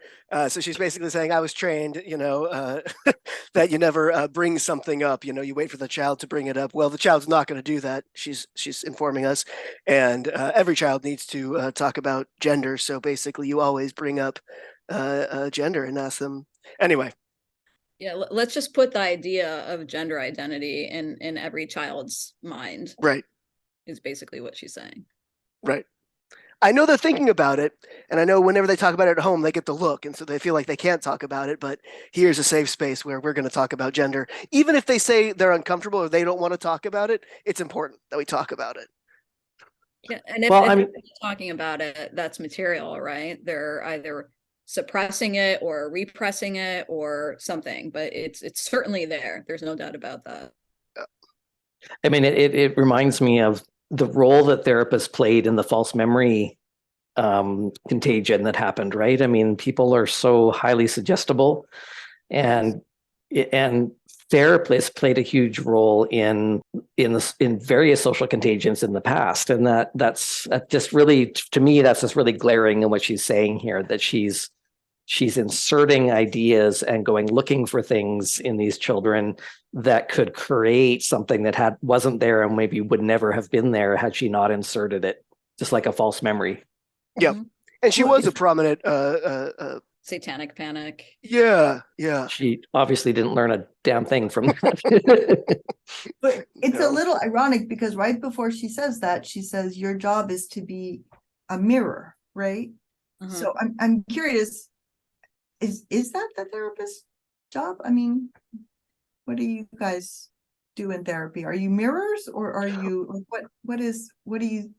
So she's basically saying, I was trained, that you never bring something up. You wait for the child to bring it up. Well, the child's not going to do that. She's informing us. And every child needs to talk about gender. So basically, you always bring up gender and ask them. Anyway. Yeah, let's just put the idea of gender identity in every child's mind. Right. Is basically what she's saying. Right. I know they're thinking about it, and I know whenever they talk about it at home, they get the look, and so they feel like they can't talk about it, but here's a safe space where we're going to talk about gender. Even if they say they're uncomfortable or they don't want to talk about it, it's important that we talk about it. Yeah, and if they're talking about it, that's material, right? They're either suppressing it or repressing it or something, but it's certainly there. There's no doubt about that. I mean, it reminds me of the role that therapists played in the false memory contagion that happened, right? I mean, people are so highly suggestible, and and therapists played a huge role in various social contagions in the past, and that's just really, to me, that's just really glaring in what she's saying here, that she's inserting ideas and going looking for things in these children that could create something that wasn't there and maybe would never have been there had she not inserted it, just like a false memory. Yeah. And she was a prominent satanic panic. Yeah. She obviously didn't learn a damn thing from that. But it's a little ironic because right before she says that, she says your job is to be a mirror, right? So I'm curious, is that the therapist's job? I mean, what do you guys do in therapy? Are you mirrors, or are you what do you?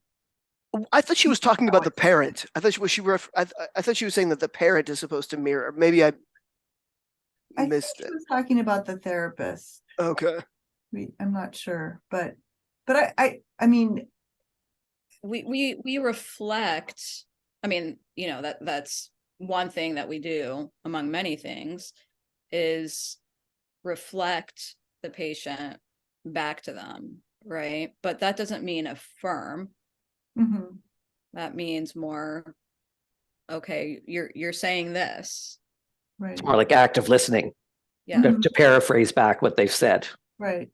I thought she was talking about the parent. I thought she was saying that the parent is supposed to mirror. Maybe I missed it. She was talking about the therapist. Okay. I'm not sure, but I mean, we reflect. I mean, you know, that's one thing that we do among many things is reflect the patient back to them, right? But that doesn't mean affirm. That means more, okay, you're saying this, right? It's more like active listening. Yeah. To paraphrase back what they've said. Right.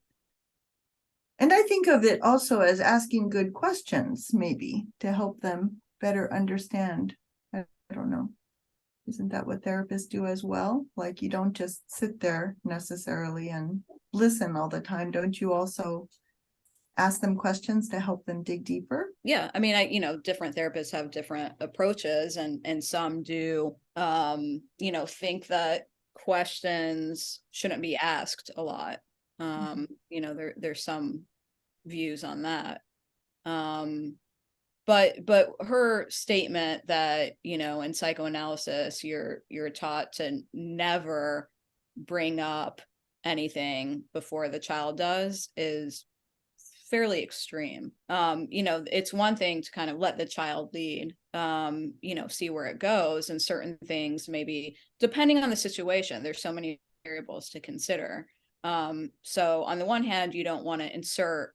And I think of it also as asking good questions, maybe to help them better understand. I don't know. Isn't that what therapists do as well? Like, you don't just sit there necessarily and listen all the time. Don't you also ask them questions to help them dig deeper? Yeah. I mean, different therapists have different approaches, and some do, think that questions shouldn't be asked a lot. There's some views on that. But her statement that, in psychoanalysis, you're taught to never bring up anything before the child does is fairly extreme. It's one thing to kind of let the child lead, see where it goes, and certain things, maybe depending on the situation, there's so many variables to consider. So on the one hand, you don't want to insert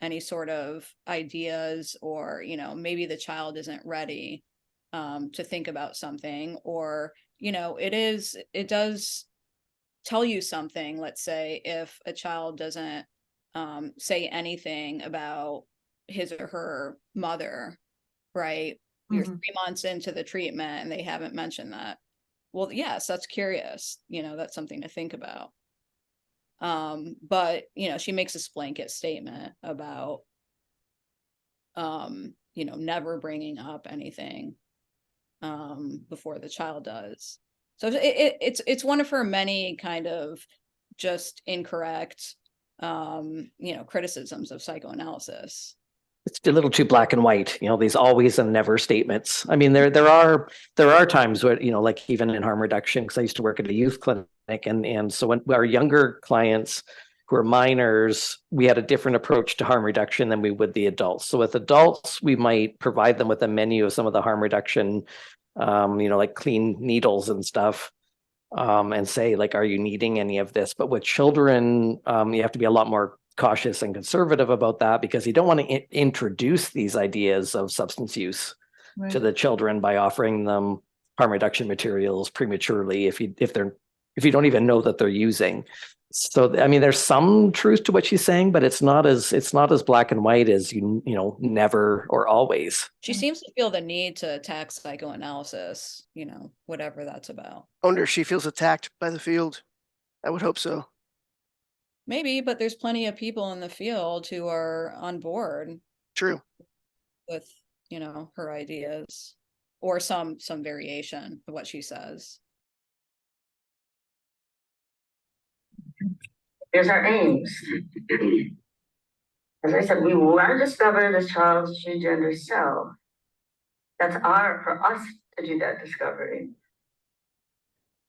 any sort of ideas, or, maybe the child isn't ready to think about something, or, it does tell you something. Let's say if a child doesn't say anything about his or her mother, right? You're 3 months into the treatment and they haven't mentioned that. Well, yes, that's curious. That's something to think about. But she makes this blanket statement about never bringing up anything before the child does. So it's one of her many kind of just incorrect criticisms of psychoanalysis. It's a little too black and white, these always and never statements. I mean, there are times where, like even in harm reduction, because I used to work at a youth clinic, and so when our younger clients who are minors, we had a different approach to harm reduction than we would the adults. So with adults, we might provide them with a menu of some of the harm reduction, like clean needles and stuff, and say, like, are you needing any of this? But with children, you have to be a lot more cautious and conservative about that, because you don't want to introduce these ideas of substance use to the children by offering them harm reduction materials prematurely if you don't even know that they're using. So I mean, there's some truth to what she's saying, but it's not as black and white as never or always. She seems to feel the need to attack psychoanalysis, whatever that's about. I wonder if she feels attacked by the field. I would hope so. Maybe, but there's plenty of people in the field who are on board. True. With, her ideas, or some variation of what she says. There's our aims. As I said, we want to discover the child's true gender self. That's for us to do that discovery.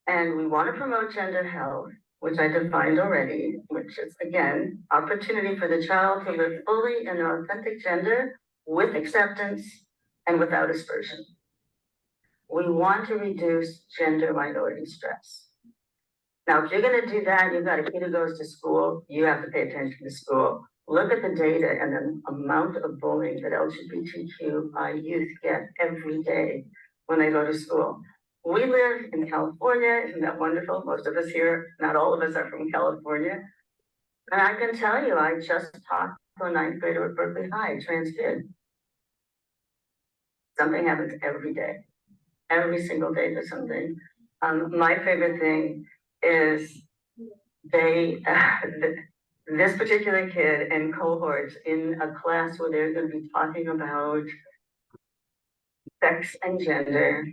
And we want to promote gender health, which I defined already, which is, again, opportunity for the child to live fully in their authentic gender with acceptance and without aspersion. We want to reduce gender minority stress. Now, if you're gonna do that, you've got a kid who goes to school, you have to pay attention to school. Look at the data and the amount of bullying that LGBTQ youth get every day when they go to school. We live in California, isn't that wonderful? Most of us here, not all of us are from California. And I can tell you, I just talked to a ninth grader at Berkeley High, a trans kid. Something happens every day. Every single day there's something. My favorite thing is this particular kid and cohorts in a class where they're going to be talking about sex and gender,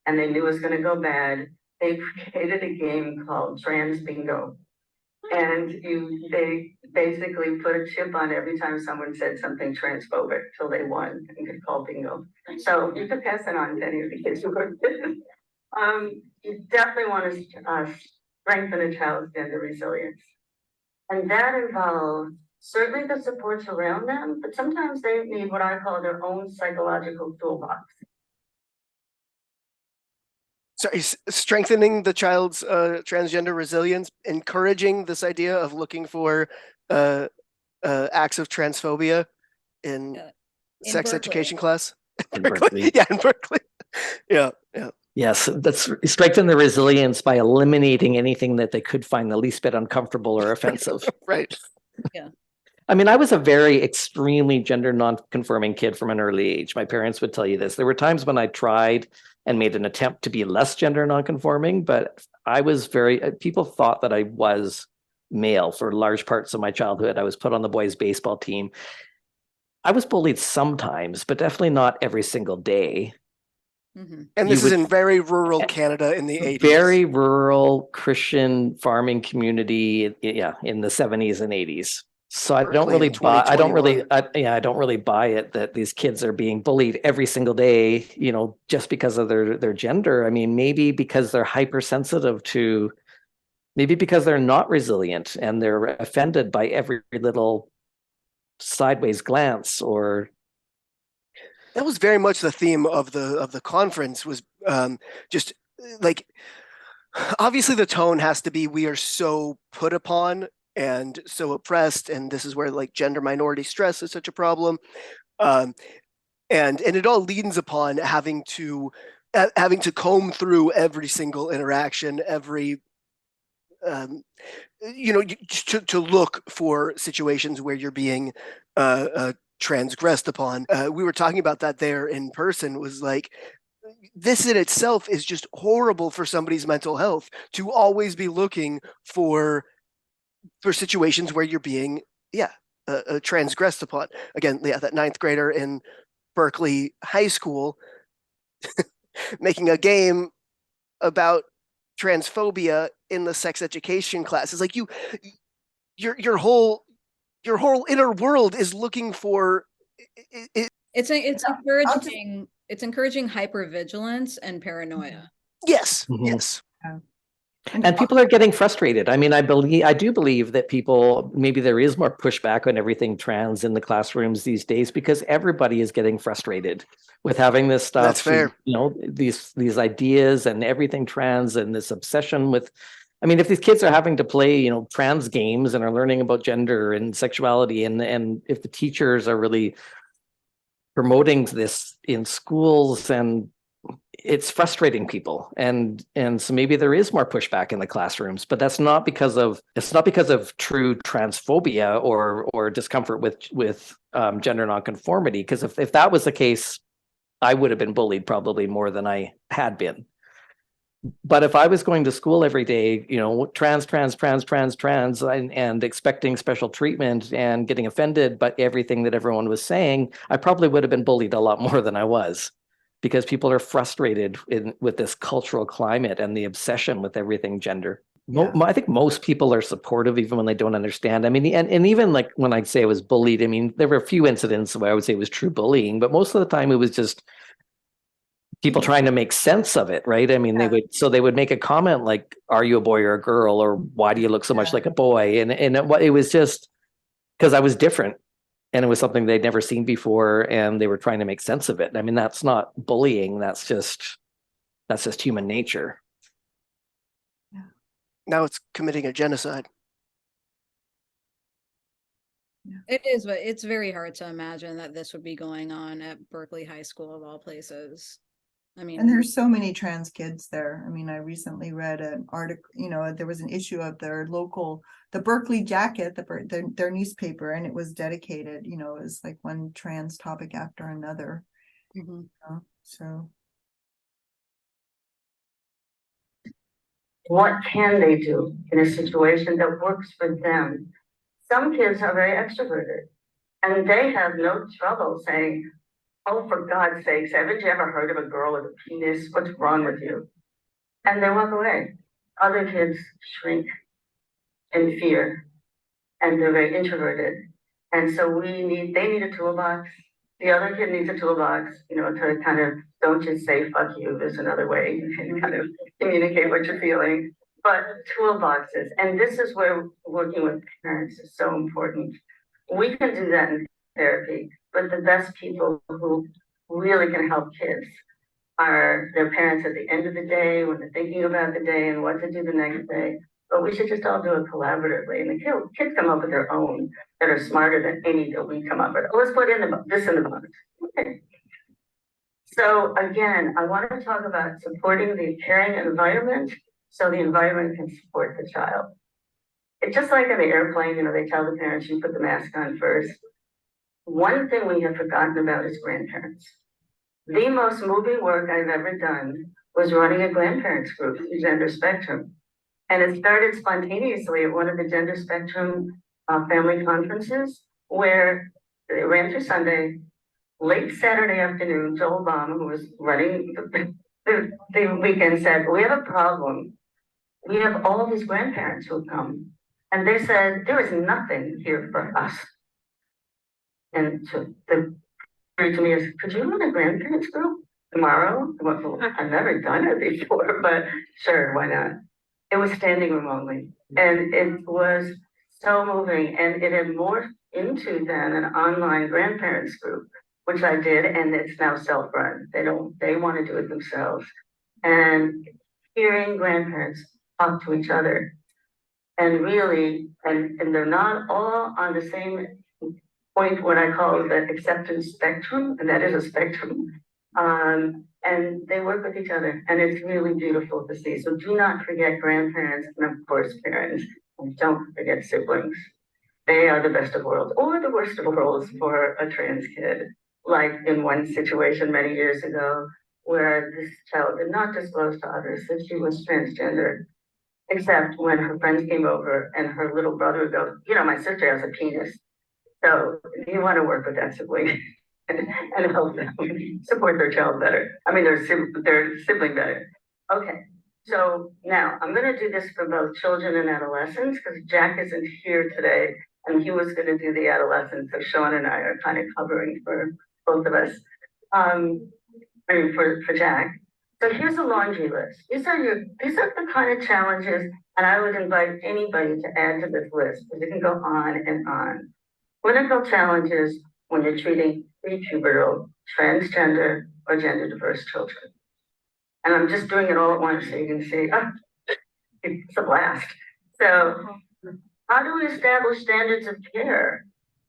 and they knew it was going to go bad. They created a game called Trans Bingo. And they basically put a chip on every time someone said something transphobic till they won and could call bingo. So you could pass it on to any of the kids who work with it. You definitely want to strengthen a child's gender resilience. And that involves certainly the supports around them, but sometimes they need what I call their own psychological toolbox. So strengthening the child's transgender resilience, encouraging this idea of looking for acts of transphobia in sex Berkeley. education class. In Berkeley. Yeah, in Berkeley. Yeah. Yes, that's strengthen the resilience by eliminating anything that they could find the least bit uncomfortable or offensive. Right. Yeah. I mean, I was a very extremely gender non-conforming kid from an early age. My parents would tell you this. There were times when I tried and made an attempt to be less gender non-conforming, but I was people thought that I was male for large parts of my childhood. I was put on the boys' baseball team. I was bullied sometimes, but definitely not every single day. Mm-hmm. And this is in very rural Canada in the 80s. Very rural Christian farming community, in the 70s and 80s. So I don't really buy. I don't really buy it that these kids are being bullied every single day. Just because of their gender. I mean, maybe because they're hypersensitive to, maybe because they're not resilient and they're offended by every little sideways glance or. That was very much the theme of the conference. Was just like, obviously the tone has to be, we are so put upon and so oppressed, and this is where like gender minority stress is such a problem, and it all leans upon having to comb through every single interaction, every to look for situations where you're being transgressed upon. We were talking about that there in person. Was like, this in itself is just horrible for somebody's mental health, to always be looking for situations where you're being transgressed upon. Again, that ninth grader in Berkeley High School making a game about transphobia in the sex education class. It's like your whole inner world is looking for it. It's encouraging hypervigilance and paranoia. Yes. Mm-hmm. Yes. And people are getting frustrated. I mean, I do believe that maybe there is more pushback on everything trans in the classrooms these days because everybody is getting frustrated with having this stuff. That's fair. These ideas and everything trans and this obsession with. I mean, if these kids are having to play, trans games and are learning about gender and sexuality, and if the teachers are really promoting this in schools, and it's frustrating people, and so maybe there is more pushback in the classrooms, but it's not because of true transphobia or discomfort with gender nonconformity. Because if that was the case, I would have been bullied probably more than I had been. But if I was going to school every day, trans, and expecting special treatment and getting offended by everything that everyone was saying, I probably would have been bullied a lot more than I was, because people are frustrated with this cultural climate and the obsession with everything gender. Yeah. I think most people are supportive even when they don't understand. I mean, and even like when I say I was bullied, I mean, there were a few incidents where I would say it was true bullying, but most of the time it was just people trying to make sense of it, right? I mean, they would make a comment like, "Are you a boy or a girl?" or "Why do you look so much like a boy?" And it was just because I was different, and it was something they'd never seen before, and they were trying to make sense of it. I mean, that's not bullying. That's just human nature. Yeah. Now it's committing a genocide. It is, but it's very hard to imagine that this would be going on at Berkeley High School of all places. I mean, and there's so many trans kids there. I mean, I recently read an article, you know, there was an issue of their local, the Berkeley Jacket, their newspaper, and it was dedicated, you know, it was like one trans topic after another. mhm. So what can they do in a situation that works for them? Some kids are very extroverted and they have no trouble saying, oh, for God's sakes, haven't you ever heard of a girl with a penis? What's wrong with you? And they walk away. Other kids shrink in fear and they're very introverted. And so they need a toolbox. The other kid needs a toolbox, you know, to kind of, don't just say fuck you, there's another way you can kind of communicate what you're feeling. But toolboxes, and this is where working with parents is so important. We can do that in therapy, but the best people who really can help kids are their parents at the end of the day when they're thinking about the day and what to do the next day. But we should just all do it collaboratively. And the kids come up with their own that are smarter than any that we come up with. Oh, let's put this in the box. Okay. So again, I want to talk about supporting the caring environment so the environment can support the child. It's just like on the airplane, you know, they tell the parents, you put the mask on first. One thing we have forgotten about is grandparents. The most moving work I've ever done was running a grandparents group through Gender Spectrum. And it started spontaneously at one of the Gender Spectrum family conferences where it ran through Sunday. Late Saturday afternoon, Joel Baum, who was running the weekend, said, we have a problem. We have all these grandparents who come. And they said, there is nothing here for us. And so the to me is, could you run a grandparents group tomorrow? I went, well, I've never done it before, but sure, why not? It was standing room only. And it was so moving. And it had morphed into then an online grandparents group, which I did, and it's now self-run. They want to do it themselves. And hearing grandparents talk to each other and really, and they're not all on the same point, what I call the acceptance spectrum, and that is a spectrum. And they work with each other, and it's really beautiful to see. So do not forget grandparents, and of course parents, and don't forget siblings. They are the best of worlds, or the worst of worlds for a trans kid. Like in one situation many years ago, where this child did not disclose to others that she was transgender, except when her friends came over and her little brother would go, you know, my sister has a penis. So you want to work with that sibling and help them support their child better. I mean, their sibling better. Okay, so now I'm going to do this for both children and adolescents because Jack isn't here today and he was going to do the adolescents. So Sean and I are kind of covering for both of us. I mean, for Jack. So here's a laundry list. These are the kind of challenges, and I would invite anybody to add to this list because it can go on and on. Clinical challenges when you're treating prepubertal, transgender, or gender diverse children. And I'm just doing it all at once so you can see, it's a blast. So how do we establish standards of care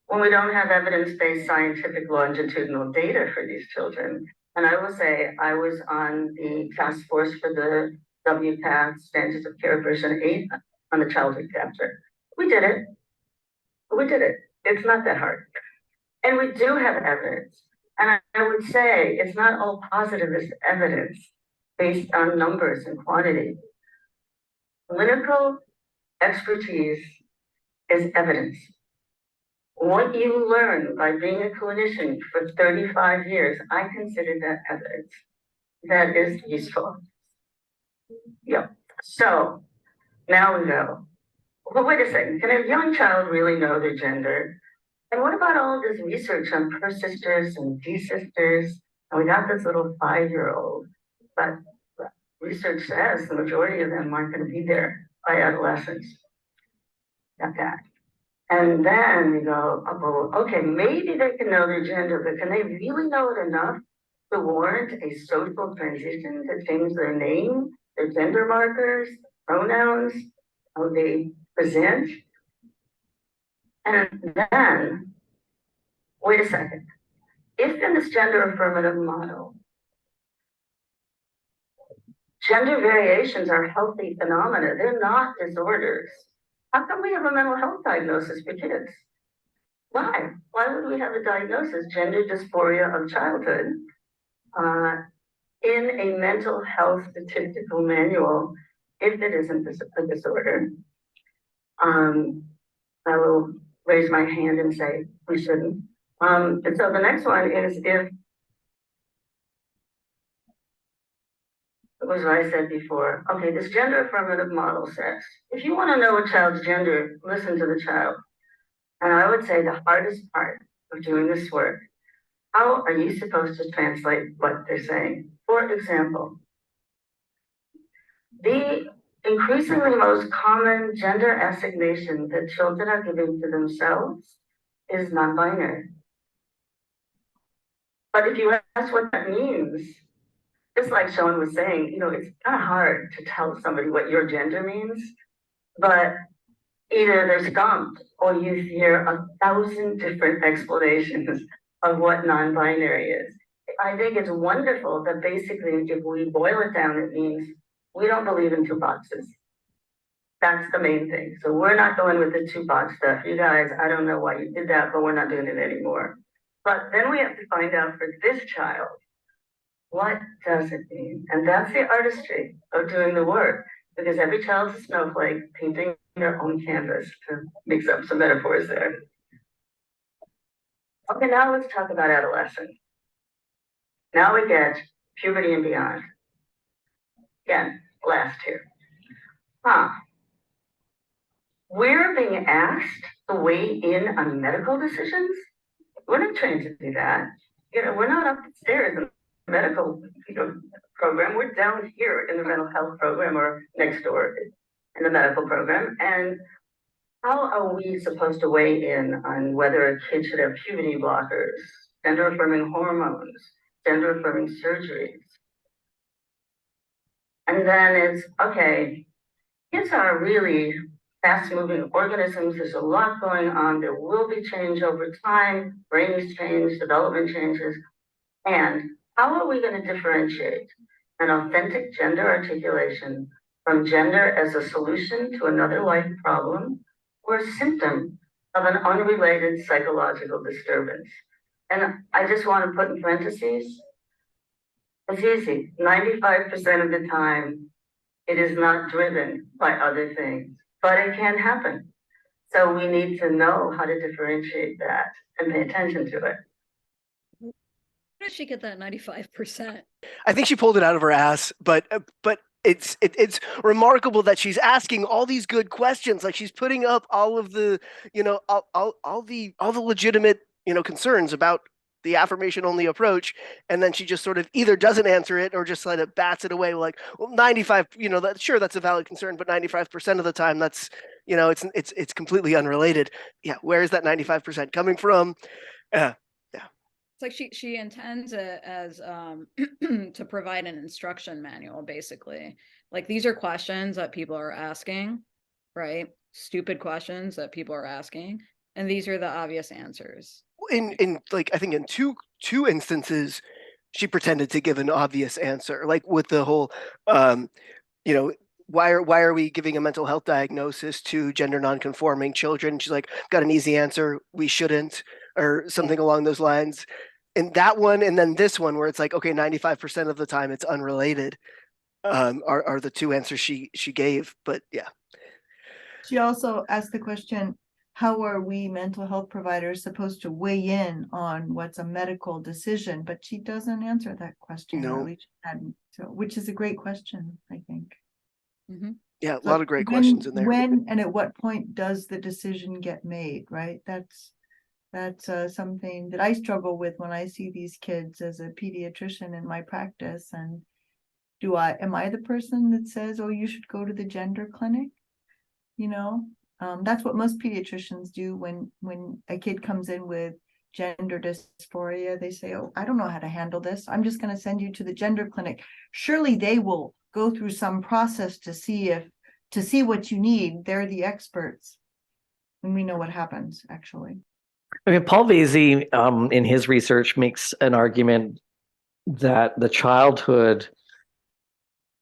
when we don't have evidence-based scientific longitudinal data for these children? And I will say I was on the task force for the WPATH Standards of Care version 8 on the childhood chapter. We did it. It's not that hard. And we do have evidence. And I would say it's not all positivist evidence based on numbers and quantity. Clinical expertise is evidence. What you learn by being a clinician for 35 years, I consider that evidence. That is useful. Yep. So now we go. Well, wait a second. Can a young child really know their gender? And what about all this research on persisters and desisters? And we got this little 5-year-old, but research says the majority of them aren't going to be there by adolescence. Got that. And then we go, oh, well, okay, maybe they can know their gender, but can they really know it enough to warrant a social transition to change their name, their gender markers, pronouns? how they present. And then, wait a second, if in this gender affirmative model, gender variations are healthy phenomena, they're not disorders, how come we have a mental health diagnosis for kids? Why? Why would we have a diagnosis, gender dysphoria of childhood, in a mental health statistical manual if it isn't a disorder? I will raise my hand and say we shouldn't. And so the next one is if, it was what I said before, okay, this gender affirmative model says, if you want to know a child's gender, listen to the child. And I would say the hardest part of doing this work, how are you supposed to translate what they're saying? For example, the increasingly most common gender assignation that children are giving to themselves is non-binary. But if you ask what that means, just like Sean was saying, you know, it's kind of hard to tell somebody what your gender means, but either they're stumped or you hear 1,000 different explanations of what non-binary is. I think it's wonderful that basically if we boil it down, it means we don't believe in two boxes. That's the main thing. So we're not going with the 2-box stuff. You guys, I don't know why you did that, but we're not doing it anymore. But then we have to find out for this child, what does it mean? And that's the artistry of doing the work, because every child's a snowflake painting their own canvas, to mix up some metaphors there. Okay, now let's talk about adolescence. Now we get puberty and beyond. Again, last here. We're being asked to weigh in on medical decisions. We're not trained to do that. You know, we're not upstairs in the medical, program. We're down here in the mental health program or next door in the medical program. And how are we supposed to weigh in on whether a kid should have puberty blockers, gender affirming hormones, gender affirming surgeries? And then it's, okay, kids are really fast-moving organisms. There's a lot going on. There will be change over time. Brains change, development changes. And how are we going to differentiate an authentic gender articulation from gender as a solution to another life problem or a symptom of an unrelated psychological disturbance? And I just want to put in parentheses, it's easy. 95% of the time, it is not driven by other things, but it can happen. So we need to know how to differentiate that and pay attention to it. Where did she get that 95%? I think she pulled it out of her ass, but it's remarkable that she's asking all these good questions. Like she's putting up all of the, all the legitimate, concerns about the affirmation only approach, and then she just sort of either doesn't answer it or just bats it away. Like, well, 95, sure, that's a valid concern, but 95% of the time, that's, it's completely unrelated. Yeah, where is that 95% coming from? It's like she intends it as to provide an instruction manual, basically. Like these are questions that people are asking, right? Stupid questions that people are asking, and these are the obvious answers. In like, I think in two instances, she pretended to give an obvious answer, like with the whole, why are we giving a mental health diagnosis to gender nonconforming children? She's like, got an easy answer, we shouldn't, or something along those lines. And that one, and then this one, where it's like, okay, 95% of the time it's unrelated, are the two answers she gave. But yeah. She also asked the question, how are we mental health providers supposed to weigh in on what's a medical decision? But she doesn't answer that question. No. Or at least she hadn't, so, which is a great question, I think. Mm-hmm. Yeah, a lot of great questions in there. When and at what point does the decision get made, right? That's something that I struggle with when I see these kids as a pediatrician in my practice. And am I the person that says, oh, you should go to the gender clinic? That's what most pediatricians do when a kid comes in with gender dysphoria. They say, oh, I don't know how to handle this. I'm just going to send you to the gender clinic. Surely they will go through some process to see if to see what you need. They're the experts. And we know what happens, actually. I mean, Paul Vasey, in his research, makes an argument that the childhood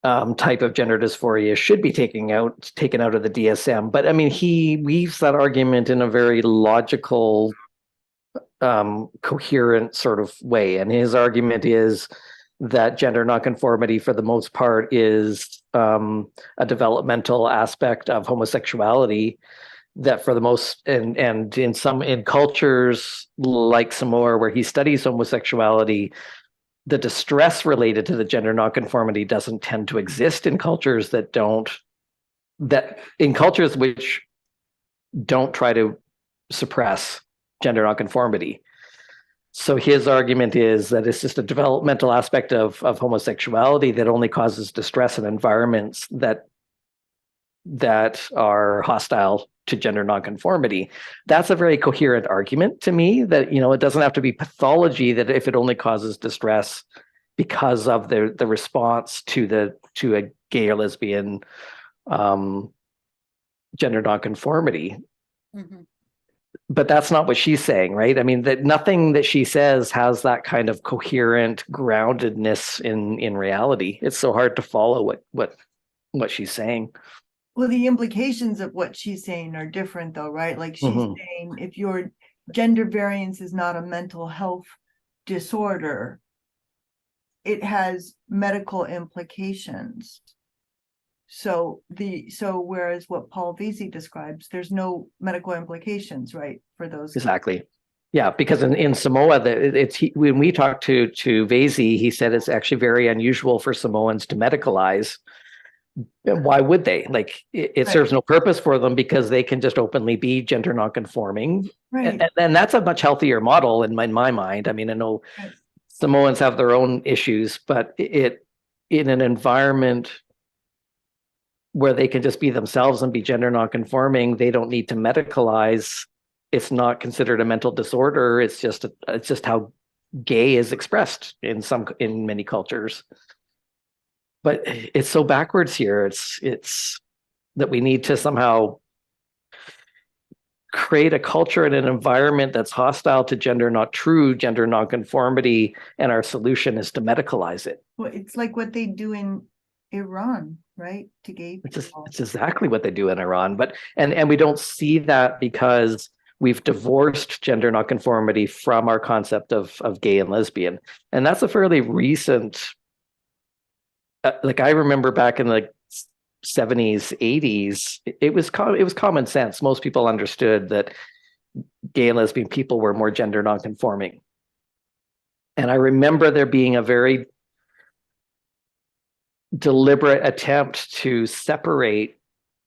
type of gender dysphoria should be taken out of the DSM. But I mean, he weaves that argument in a very logical, coherent sort of way. And his argument is that gender nonconformity, for the most part, is a developmental aspect of homosexuality. That for the most, and in cultures like Samoa, where he studies homosexuality, the distress related to the gender nonconformity doesn't tend to exist in cultures in cultures which don't try to suppress gender nonconformity. So his argument is that it's just a developmental aspect of homosexuality that only causes distress in environments that are hostile to gender nonconformity. That's a very coherent argument to me, that, it doesn't have to be pathology, that if it only causes distress because of the response to a gay or lesbian gender nonconformity. Mm-hmm. But that's not what she's saying, right? I mean, that nothing that she says has that kind of coherent groundedness in reality. It's so hard to follow what she's saying. Well, the implications of what she's saying are different, though, right? Like she's saying, if your gender variance is not a mental health disorder, it has medical implications. So whereas what Paul Vasey describes, there's no medical implications, right, for those. Exactly. Yeah, because in Samoa, when we talked to Vasey, he said it's actually very unusual for Samoans to medicalize. Why would they? Like, it serves no purpose for them, because they can just openly be gender nonconforming. Right. And that's a much healthier model in my mind. I mean, I know Samoans have their own issues, but in an environment where they can just be themselves and be gender nonconforming, they don't need to medicalize. It's not considered a mental disorder. It's just how gay is expressed in many cultures. But it's so backwards here. It's that we need to somehow create a culture and an environment that's hostile to gender nonconformity, and our solution is to medicalize it. Well, it's like what they do in Iran, right? To gay people. It's exactly what they do in Iran. But and we don't see that because we've divorced gender nonconformity from our concept of gay and lesbian. And that's a fairly recent. Like, I remember back in the 70s, 80s, it was common sense. Most people understood that gay and lesbian people were more gender nonconforming. And I remember there being a very deliberate attempt to separate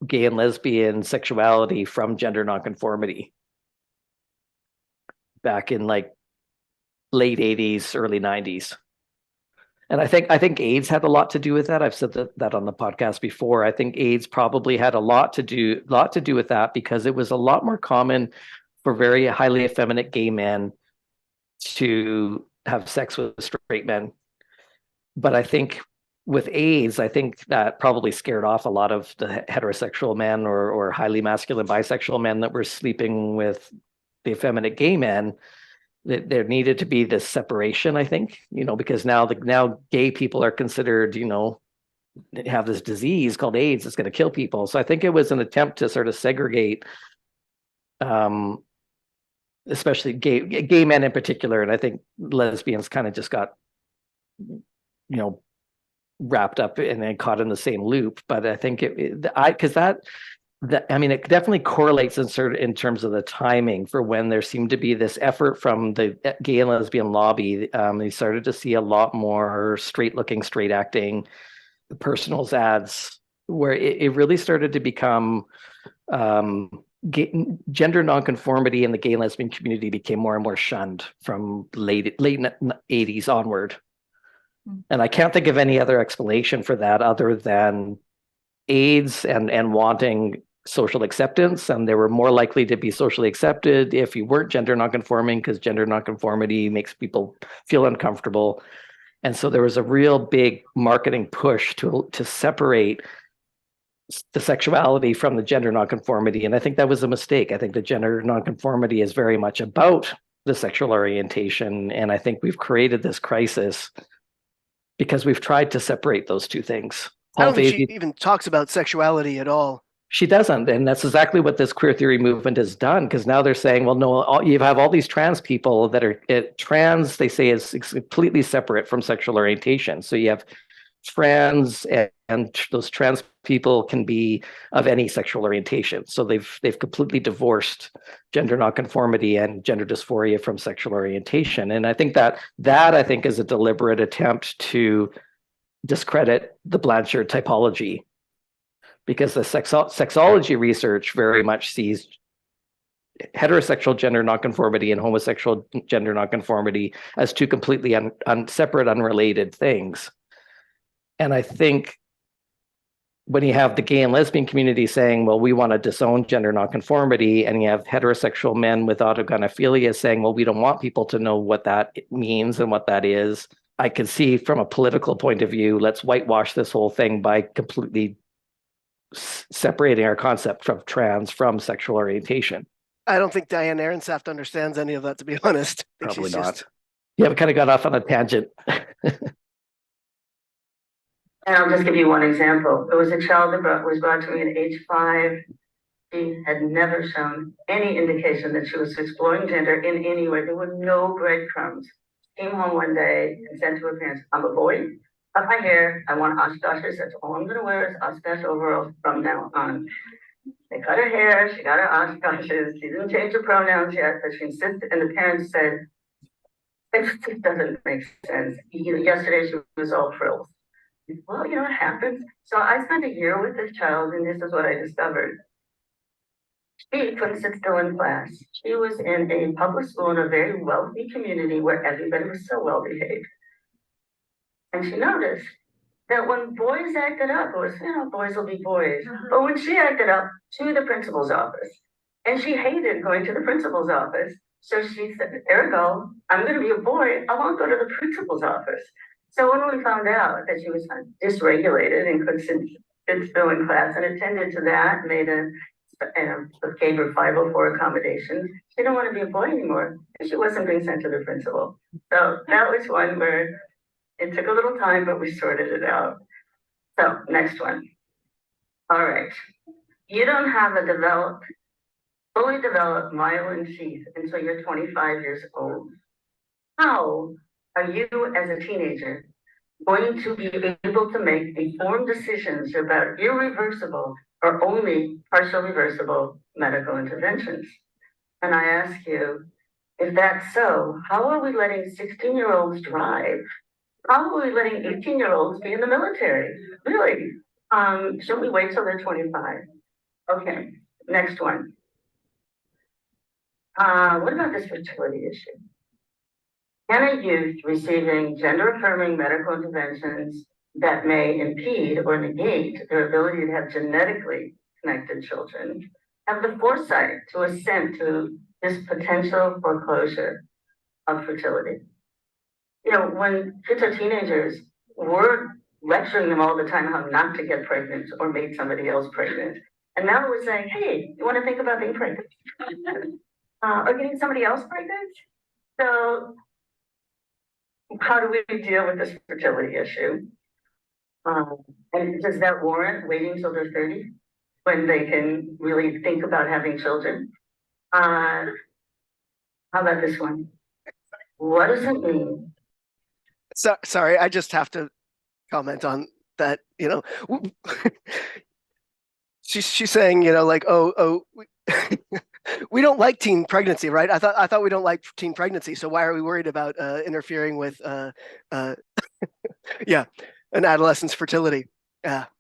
gay and lesbian sexuality from gender nonconformity back in like late 80s, early 90s. And I think AIDS had a lot to do with that. I've said that on the podcast before. I think AIDS probably had a lot to do with that, because it was a lot more common for very highly effeminate gay men to have sex with straight men. But I think with AIDS, I think that probably scared off a lot of the heterosexual men or highly masculine bisexual men that were sleeping with the effeminate gay men. There needed to be this separation, I think, because now gay people are considered, have this disease called AIDS. It's going to kill people. So I think it was an attempt to sort of segregate, especially gay men in particular. And I think lesbians kind of just got, wrapped up and then caught in the same loop. But I think it definitely correlates in terms of the timing for when there seemed to be this effort from the gay and lesbian lobby. They started to see a lot more straight acting personals ads, where it really started to become gender nonconformity in the gay and lesbian community became more and more shunned from late 80s onward. And I can't think of any other explanation for that other than AIDS and wanting social acceptance. And they were more likely to be socially accepted if you weren't gender nonconforming, because gender nonconformity makes people feel uncomfortable. And so there was a real big marketing push to separate the sexuality from the gender nonconformity. And I think that was a mistake. I think the gender nonconformity is very much about the sexual orientation. And I think we've created this crisis because we've tried to separate those two things. I don't think she even talks about sexuality at all. She doesn't. And that's exactly what this queer theory movement has done, because now they're saying, well, no, you have all these trans people that are trans, they say, is completely separate from sexual orientation. So you have trans, and those trans people can be of any sexual orientation. So they've completely divorced gender nonconformity and gender dysphoria from sexual orientation. And I think that I think is a deliberate attempt to discredit the Blanchard typology, because the sexology research very much sees heterosexual gender nonconformity and homosexual gender nonconformity as two completely separate, unrelated things. And I think when you have the gay and lesbian community saying, well, we want to disown gender nonconformity, and you have heterosexual men with autogynephilia saying, well, we don't want people to know what that means and what that is, I can see from a political point of view, let's whitewash this whole thing by completely separating our concept of trans from sexual orientation. I don't think Diane Ehrensaft understands any of that, to be honest. Probably not. Yeah, we kind of got off on a tangent. And I'll just give you one example. There was a child that was brought to me at age 5. She had never shown any indication that she was exploring gender in any way. There were no breadcrumbs. Came home one day and said to her parents, I'm a boy, cut my hair, I want Oshkoshes, that's all I'm gonna wear is Oshkosh overalls from now on. They cut her hair, she got her Oshkoshes, she didn't change her pronouns yet, but she insisted, and the parents said, it doesn't make sense. Yesterday she was all frills. Well, it happens. So I spent a year with this child, and this is what I discovered. She couldn't sit still in class. She was in a public school in a very wealthy community where everybody was so well behaved. And she noticed that when boys acted up, it was, boys will be boys. But when she acted up, to the principal's office. And she hated going to the principal's office. So she said, ergo, I'm going to be a boy. I won't go to the principal's office. So when we found out that she was dysregulated and could sit still in class and attended to that, gave her 504 accommodations, she didn't want to be a boy anymore. And she wasn't being sent to the principal. So that was one where it took a little time, but we sorted it out. So next one. All right. You don't have a fully developed myelin sheath until you're 25 years old. How are you as a teenager going to be able to make informed decisions about irreversible or only partial reversible medical interventions? And I ask you, if that's so, how are we letting 16-year-olds drive? How are we letting 18-year-olds be in the military? Really? Shouldn't we wait till they're 25? Okay, next one. What about this fertility issue? Can a youth receiving gender-affirming medical interventions that may impede or negate their ability to have genetically connected children have the foresight to assent to this potential foreclosure of fertility? When kids are teenagers, we're lecturing them all the time how not to get pregnant or make somebody else pregnant. And now we're saying, hey, you want to think about being pregnant? Or getting somebody else pregnant? So how do we deal with this fertility issue? And does that warrant waiting until they're 30 when they can really think about having children? How about this one? What does it mean? So, sorry, I just have to comment on that. She's saying, we don't like teen pregnancy, right? I thought we don't like teen pregnancy. So why are we worried about interfering with, an adolescent's fertility?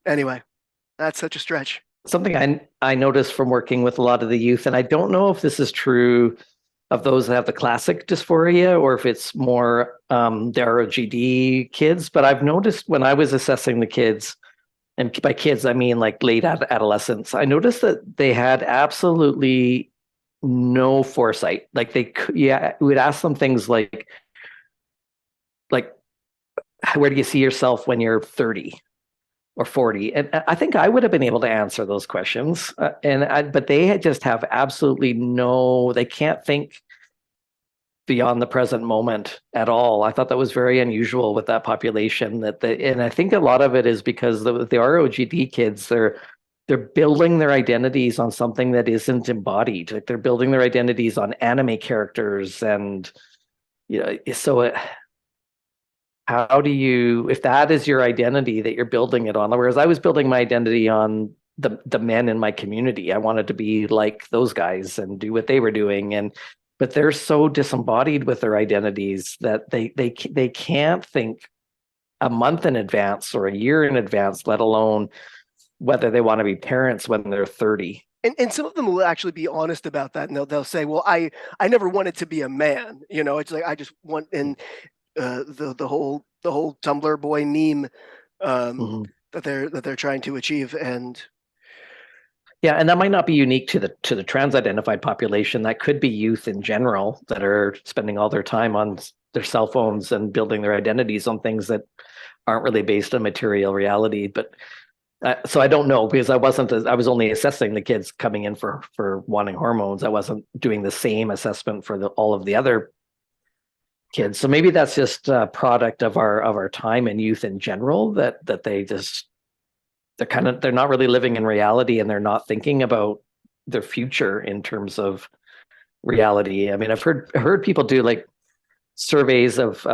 Anyway, that's such a stretch. Something I noticed from working with a lot of the youth, and I don't know if this is true of those that have the classic dysphoria or if it's more the ROGD kids, but I've noticed when I was assessing the kids, and by kids I mean like late adolescents, I noticed that they had absolutely no foresight. Like we would ask them things like where do you see yourself when you're 30? or 40. And I think I would have been able to answer those questions. But they just have absolutely they can't think beyond the present moment at all. I thought that was very unusual with that population. And I think a lot of it is because the ROGD kids, they're building their identities on something that isn't embodied. Like they're building their identities on anime characters, and so how do you, if that is your identity that you're building it on? Whereas I was building my identity on the men in my community. I wanted to be like those guys and do what they were doing, but they're so disembodied with their identities that they can't think a month in advance or a year in advance, let alone whether they want to be parents when they're 30. And some of them will actually be honest about that, and they'll say, well, I never wanted to be a man. It's like I just want, and the whole Tumblr boy meme that they're trying to achieve. And yeah, and that might not be unique to the trans identified population. That could be youth in general that are spending all their time on their cell phones and building their identities on things that aren't really based on material reality. But so I don't know, because I was only assessing the kids coming in for wanting hormones. I wasn't doing the same assessment for all of the other kids. So maybe that's just a product of our time and youth in general, that they're not really living in reality, and they're not thinking about their future in terms of reality. I mean, I've heard people do like surveys of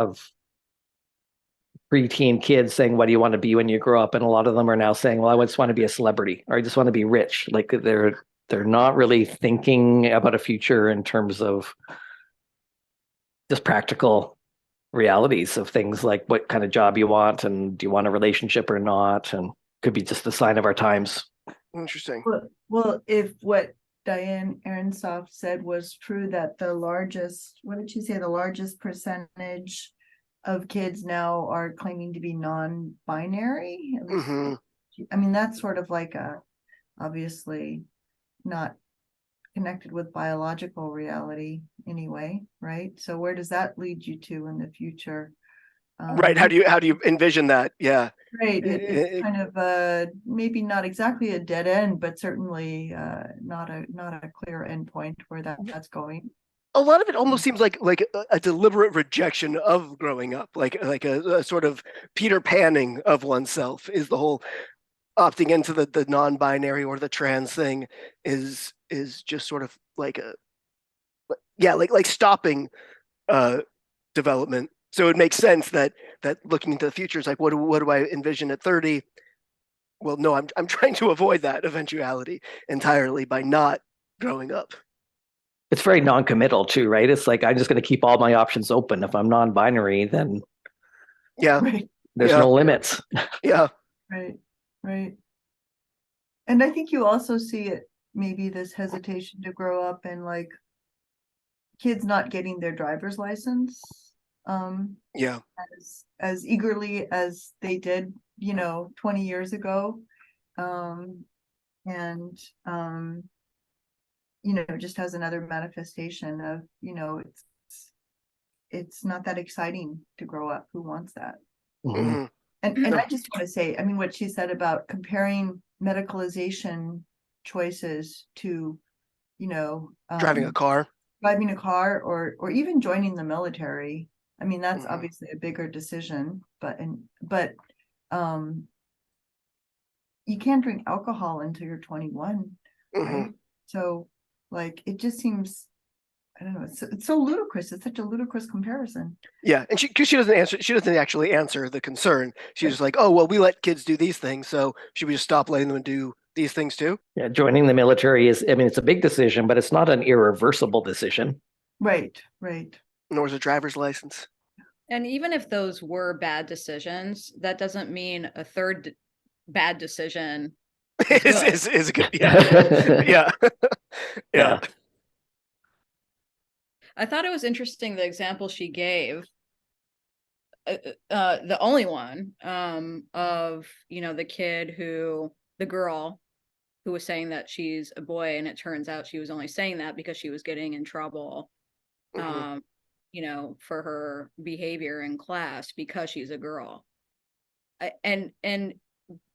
preteen kids saying, what do you want to be when you grow up? And a lot of them are now saying, well, I just want to be a celebrity, or I just want to be rich. Like they're not really thinking about a future in terms of just practical realities of things like what kind of job you want, and do you want a relationship or not, and could be just a sign of our times. Interesting. Well, if what Diane Ehrensaft said was true, that the largest percentage of kids now are claiming to be non-binary. Mm-hmm. I mean, that's sort of like obviously not connected with biological reality anyway, right? So where does that lead you to in the future? Right. How do you envision that? Yeah. Right. It's kind of maybe not exactly a dead end, but certainly not a clear endpoint where that's going. A lot of it almost seems like a deliberate rejection of growing up, like a sort of Peter Panning of oneself. Is the whole opting into the non-binary or the trans thing is just sort of like stopping development. So it makes sense that looking into the future is like, what do I envision at 30? Well, no, I'm trying to avoid that eventuality entirely by not growing up. It's very non-committal too, right? It's like, I'm just going to keep all my options open. If I'm non-binary, then Right. There's no limits. Yeah. Right. And I think you also see it, maybe this hesitation to grow up, and like kids not getting their driver's license as eagerly as they did 20 years ago, just as another manifestation of it's not that exciting to grow up. Who wants that? Mm-hmm. And I just want to say, I mean, what she said about comparing medicalization choices to driving a car or even joining the military. I mean, that's obviously a bigger decision, but you can't drink alcohol until you're 21, right? So like, it just seems, I don't know, it's so ludicrous. It's such a ludicrous comparison. Yeah, and she doesn't actually answer the concern. She's just like, oh, well, we let kids do these things, so should we just stop letting them do these things too? Yeah, joining the military it's a big decision, but it's not an irreversible decision. Right. Nor is a driver's license. And even if those were bad decisions, that doesn't mean a third bad decision is good. Yeah. Yeah. I thought it was interesting, the example she gave, the only one of the girl who was saying that she's a boy, and it turns out she was only saying that because she was getting in trouble for her behavior in class because she's a girl. And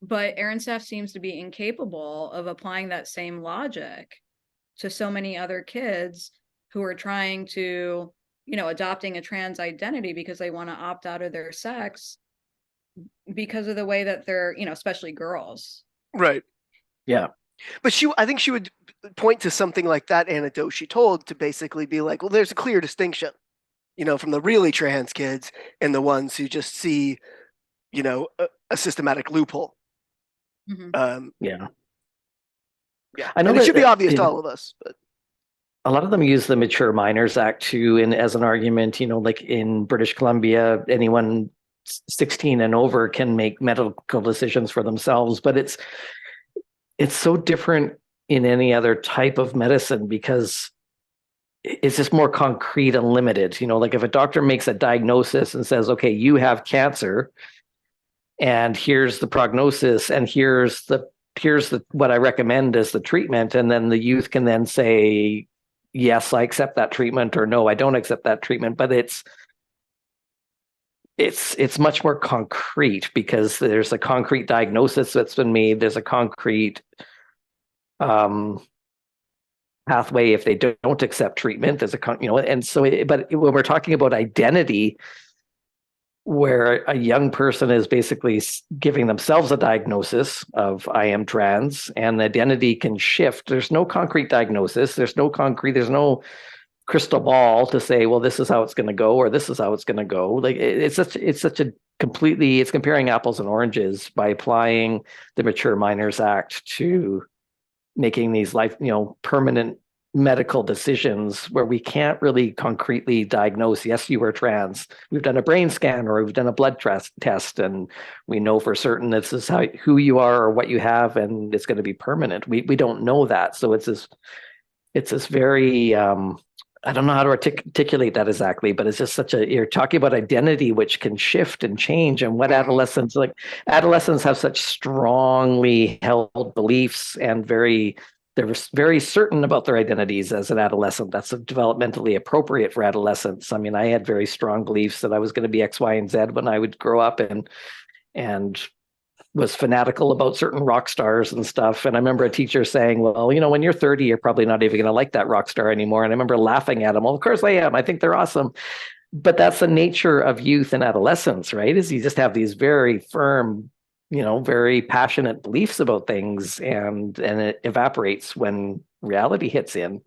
But Ehrensaft seems to be incapable of applying that same logic to so many other kids who are trying to, adopting a trans identity because they want to opt out of their sex because of the way that they're, especially girls. Right. Yeah. But I think she would point to something like that anecdote she told to basically be like, well, there's a clear distinction, from the really trans kids and the ones who just see, a systematic loophole. Mm-hmm. Yeah. I know and that it should be obvious to all of us, but a lot of them use the Mature Minors Act too, as an argument. Like in British Columbia, anyone 16 and over can make medical decisions for themselves, but it's so different in any other type of medicine because it's just more concrete and limited. Like if a doctor makes a diagnosis and says, okay, you have cancer and here's the prognosis and here's the what I recommend as the treatment, and then the youth can then say, yes, I accept that treatment, or no, I don't accept that treatment. But it's much more concrete because there's a concrete diagnosis that's been made. There's a concrete pathway if they don't accept treatment. There's and so. But when we're talking about identity, where a young person is basically giving themselves a diagnosis of I am trans, and the identity can shift. There's no concrete diagnosis. There's no crystal ball to say, well, this is how it's going to go, or this is how it's going to go. Like it's comparing apples and oranges by applying the Mature Minors Act to making these permanent medical decisions where we can't really concretely diagnose, yes, you are trans. We've done a brain scan or we've done a blood test and we know for certain this is who you are or what you have, and it's going to be permanent. We don't know that. So it's this very I don't know how to articulate that exactly, but it's just you're talking about identity, which can shift and change, and what adolescents have such strongly held beliefs and they're very certain about their identities as an adolescent. That's developmentally appropriate for adolescents. I mean, I had very strong beliefs that I was going to be X, Y, and Z when I would grow up, and was fanatical about certain rock stars and stuff. And I remember a teacher saying, well, when you're 30, you're probably not even going to like that rock star anymore. And I remember laughing at him. Well, of course I am. I think they're awesome. But that's the nature of youth and adolescence, right? Is you just have these very firm, very passionate beliefs about things, and it evaporates when reality hits in.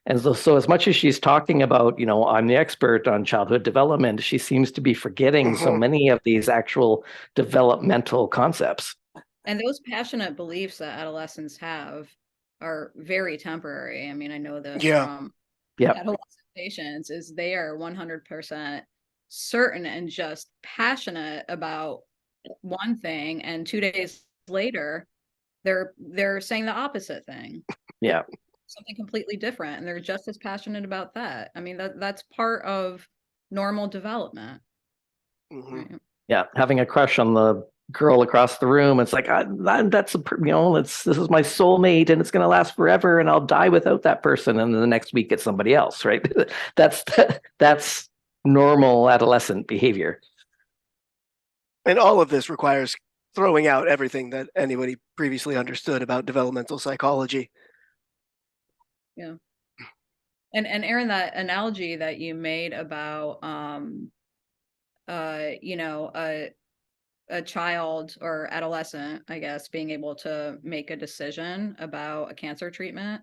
And so as much as she's talking about, I'm the expert on childhood development, she seems to be forgetting so many of these actual developmental concepts. And those passionate beliefs that adolescents have are very temporary. I mean, I know this from adolescent patients, is they are 100% certain and just passionate about one thing, and 2 days later they're saying the opposite thing. Yeah. Something completely different, and they're just as passionate about that. I mean, that's part of normal development. Right? Yeah, having a crush on the girl across the room, it's like this is my soulmate and it's going to last forever and I'll die without that person, and then the next week it's somebody else, right? That's normal adolescent behavior. And all of this requires throwing out everything that anybody previously understood about developmental psychology. Yeah. And Aaron, that analogy that you made about a child or adolescent, I guess, being able to make a decision about a cancer treatment.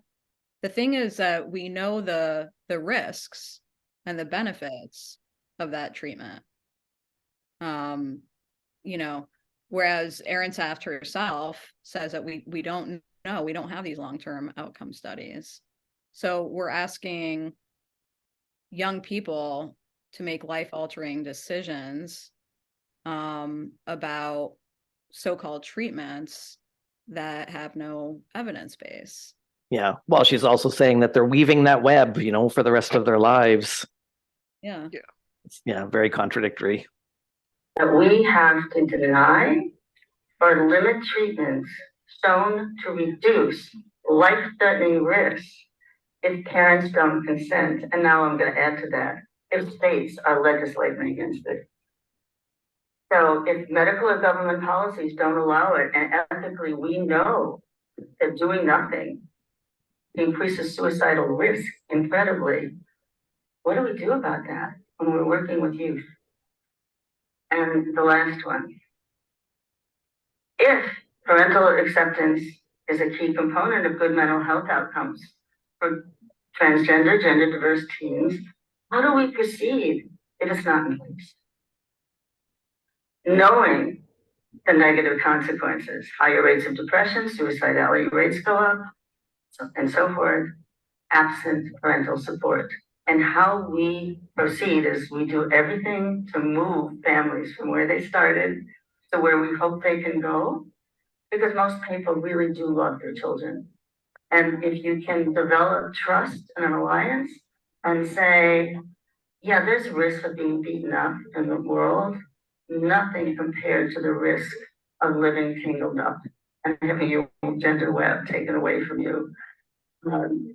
The thing is that we know the risks and the benefits of that treatment. Whereas Ehrensaft herself says that we don't know, we don't have these long-term outcome studies. So we're asking young people to make life-altering decisions about so-called treatments that have no evidence base. Yeah. Well, she's also saying that they're weaving that web, for the rest of their lives. Yeah. Yeah. Very contradictory. That we have to deny or limit treatments shown to reduce life-threatening risks if parents don't consent. And now I'm going to add to that, if states are legislating against it. So if medical or government policies don't allow it, and ethically we know that doing nothing increases suicidal risk incredibly, what do we do about that when we're working with youth? And the last one, if parental acceptance is a key component of good mental health outcomes for transgender, gender diverse teens, how do we proceed if it's not in place? Knowing the negative consequences, higher rates of depression, suicidality rates go up, and so forth, absent parental support. And how we proceed is we do everything to move families from where they started to where we hope they can go, because most people really do love their children. And if you can develop trust and an alliance and say, yeah, there's risk of being beaten up in the world, nothing compared to the risk of living tangled up and having your gender web taken away from you.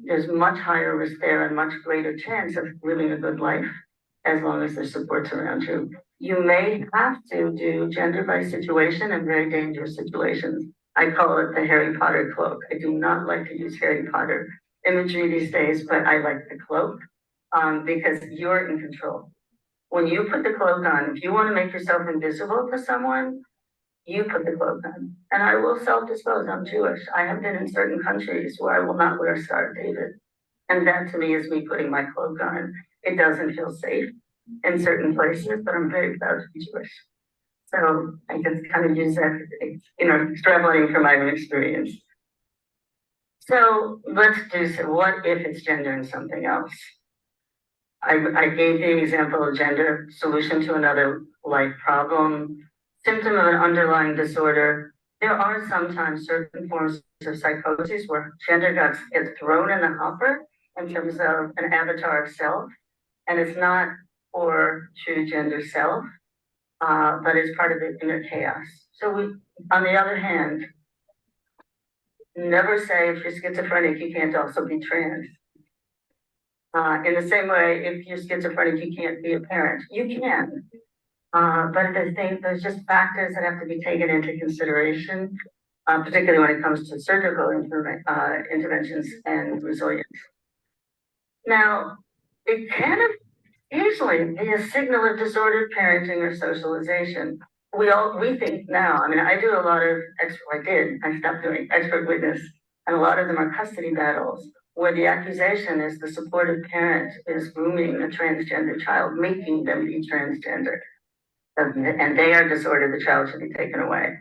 There's much higher risk there and much greater chance of living a good life as long as there's supports around you. You may have to do gender by situation in very dangerous situations. I call it the Harry Potter cloak. I do not like to use Harry Potter imagery these days, but I like the cloak because you're in control. When you put the cloak on, if you want to make yourself invisible to someone, you put the cloak on. And I will self-disclose, I'm Jewish. I have been in certain countries where I will not wear Star of David. And that to me is me putting my cloak on. It doesn't feel safe in certain places, but I'm very proud to be Jewish. So I just kind of use that, extrapolating from my own experience. So let's do so. What if it's gender and something else? I gave the example of gender, solution to another life problem, symptom of an underlying disorder. There are sometimes certain forms of psychosis where gender gets thrown in the hopper in terms of an avatar of self, and it's not for true gender self, but it's part of the inner chaos. So we, on the other hand, never say if you're schizophrenic, you can't also be trans. In the same way, if you're schizophrenic, you can't be a parent. You can. But there's just factors that have to be taken into consideration, particularly when it comes to surgical interventions and resilience. Now, it can usually be a signal of disordered parenting or socialization. We think now, I mean, I do a lot of I stopped doing expert witness, and a lot of them are custody battles where the accusation is the supportive parent is grooming a transgender child, making them be transgender. And they are disordered, the child should be taken away.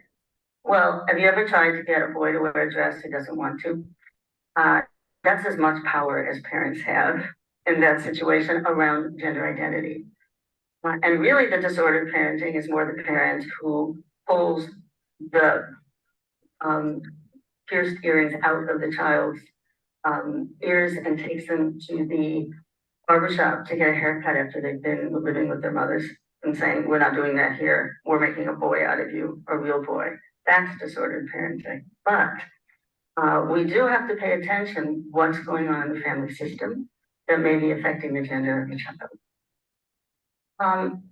Well, have you ever tried to get a boy to wear a dress he doesn't want to? That's as much power as parents have in that situation around gender identity. And really the disordered parenting is more the parent who pulls the pierced earrings out of the child's ears and takes them to the barbershop to get a haircut after they've been living with their mothers and saying, we're not doing that here. We're making a boy out of you, a real boy. That's disordered parenting. But we do have to pay attention what's going on in the family system that may be affecting the gender of the child.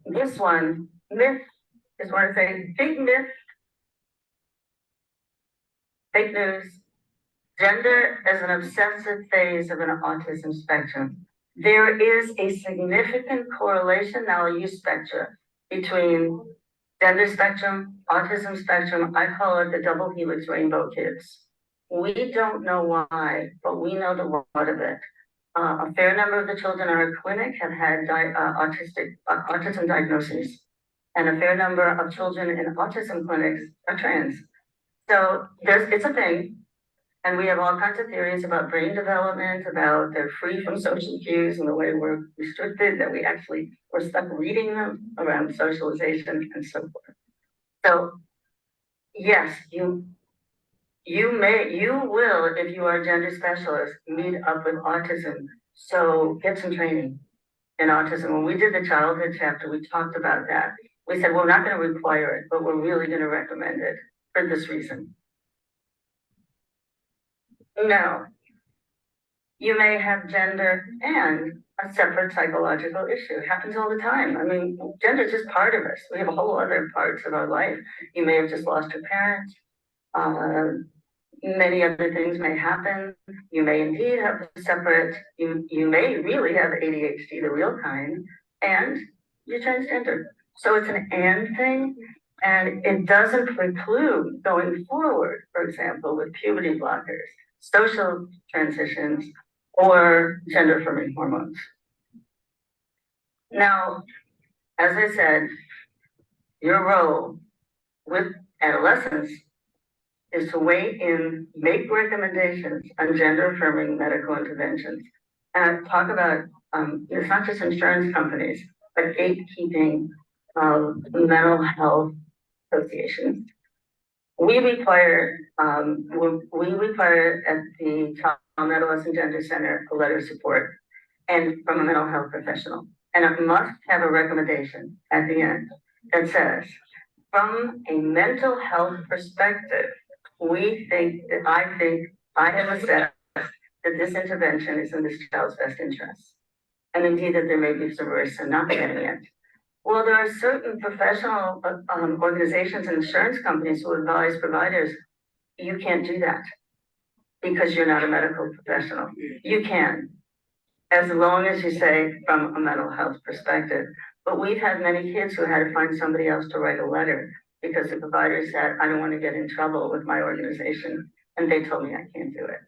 This one, myth, is what I say, big myth, fake news, gender as an obsessive phase of an autism spectrum. There is a significant correlation, now I'll use spectra, between gender spectrum, autism spectrum. I call it the double helix rainbow kids. We don't know why, but we know the what of it. A fair number of the children in our clinic have had autism diagnoses, and a fair number of children in autism clinics are trans. So it's a thing. And we have all kinds of theories about brain development, about they're free from social cues and the way we're restricted, that we actually we're stuck reading them around socialization and so forth. So yes, you will, if you are a gender specialist, meet up with autism. So get some training in autism. When we did the childhood chapter, we talked about that. We said, we're not going to require it, but we're really going to recommend it for this reason. Now, you may have gender and a separate psychological issue. It happens all the time. I mean, gender is just part of us. We have a whole other parts of our life. You may have just lost your parents. Many other things may happen. You may indeed have separate, you may really have ADHD, the real kind, and you're transgender. So it's an and thing, and it doesn't preclude going forward, for example, with puberty blockers, social transitions, or gender affirming hormones. Now, as I said, your role with adolescents is to weigh in, make recommendations on gender affirming medical interventions, and talk about it's not just insurance companies, but gatekeeping mental health associations. We require at the Child and Adolescent Gender Center a letter of support and from a mental health professional, and it must have a recommendation at the end that says, from a mental health perspective, I have assessed that this intervention is in this child's best interest, and indeed that there may be some risks in not getting it. Well, there are certain professional organizations and insurance companies who advise providers, you can't do that because you're not a medical professional. You can, as long as you say from a mental health perspective. But we've had many kids who had to find somebody else to write a letter because the provider said, I don't want to get in trouble with my organization. And they told me I can't do it.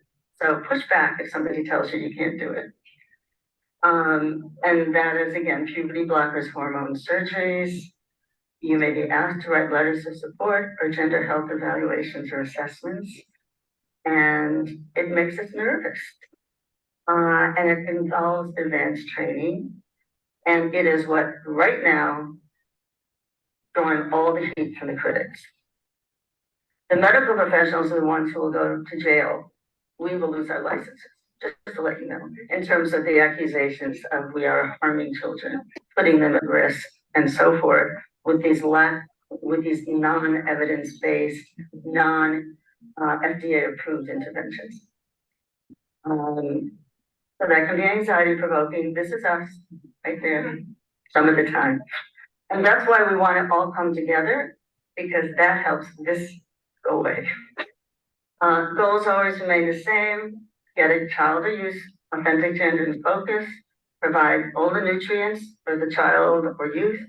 So push back if somebody tells you you can't do it. And that is, again, puberty blockers, hormone surgeries. You may be asked to write letters of support or gender health evaluations or assessments. And it makes us nervous. And it involves advanced training. And it is what, right now, drawing all the heat from the critics. The medical professionals are the ones who will go to jail. We will lose our licenses, just to let you know, in terms of the accusations of we are harming children, putting them at risk, and so forth, with these non-evidence-based, non-FDA-approved interventions. So that can be anxiety-provoking. This is us, right there, some of the time. And that's why we want to all come together, because that helps this go away. Goals always remain the same. Get a child to use authentic gender in focus, provide all the nutrients for the child or youth,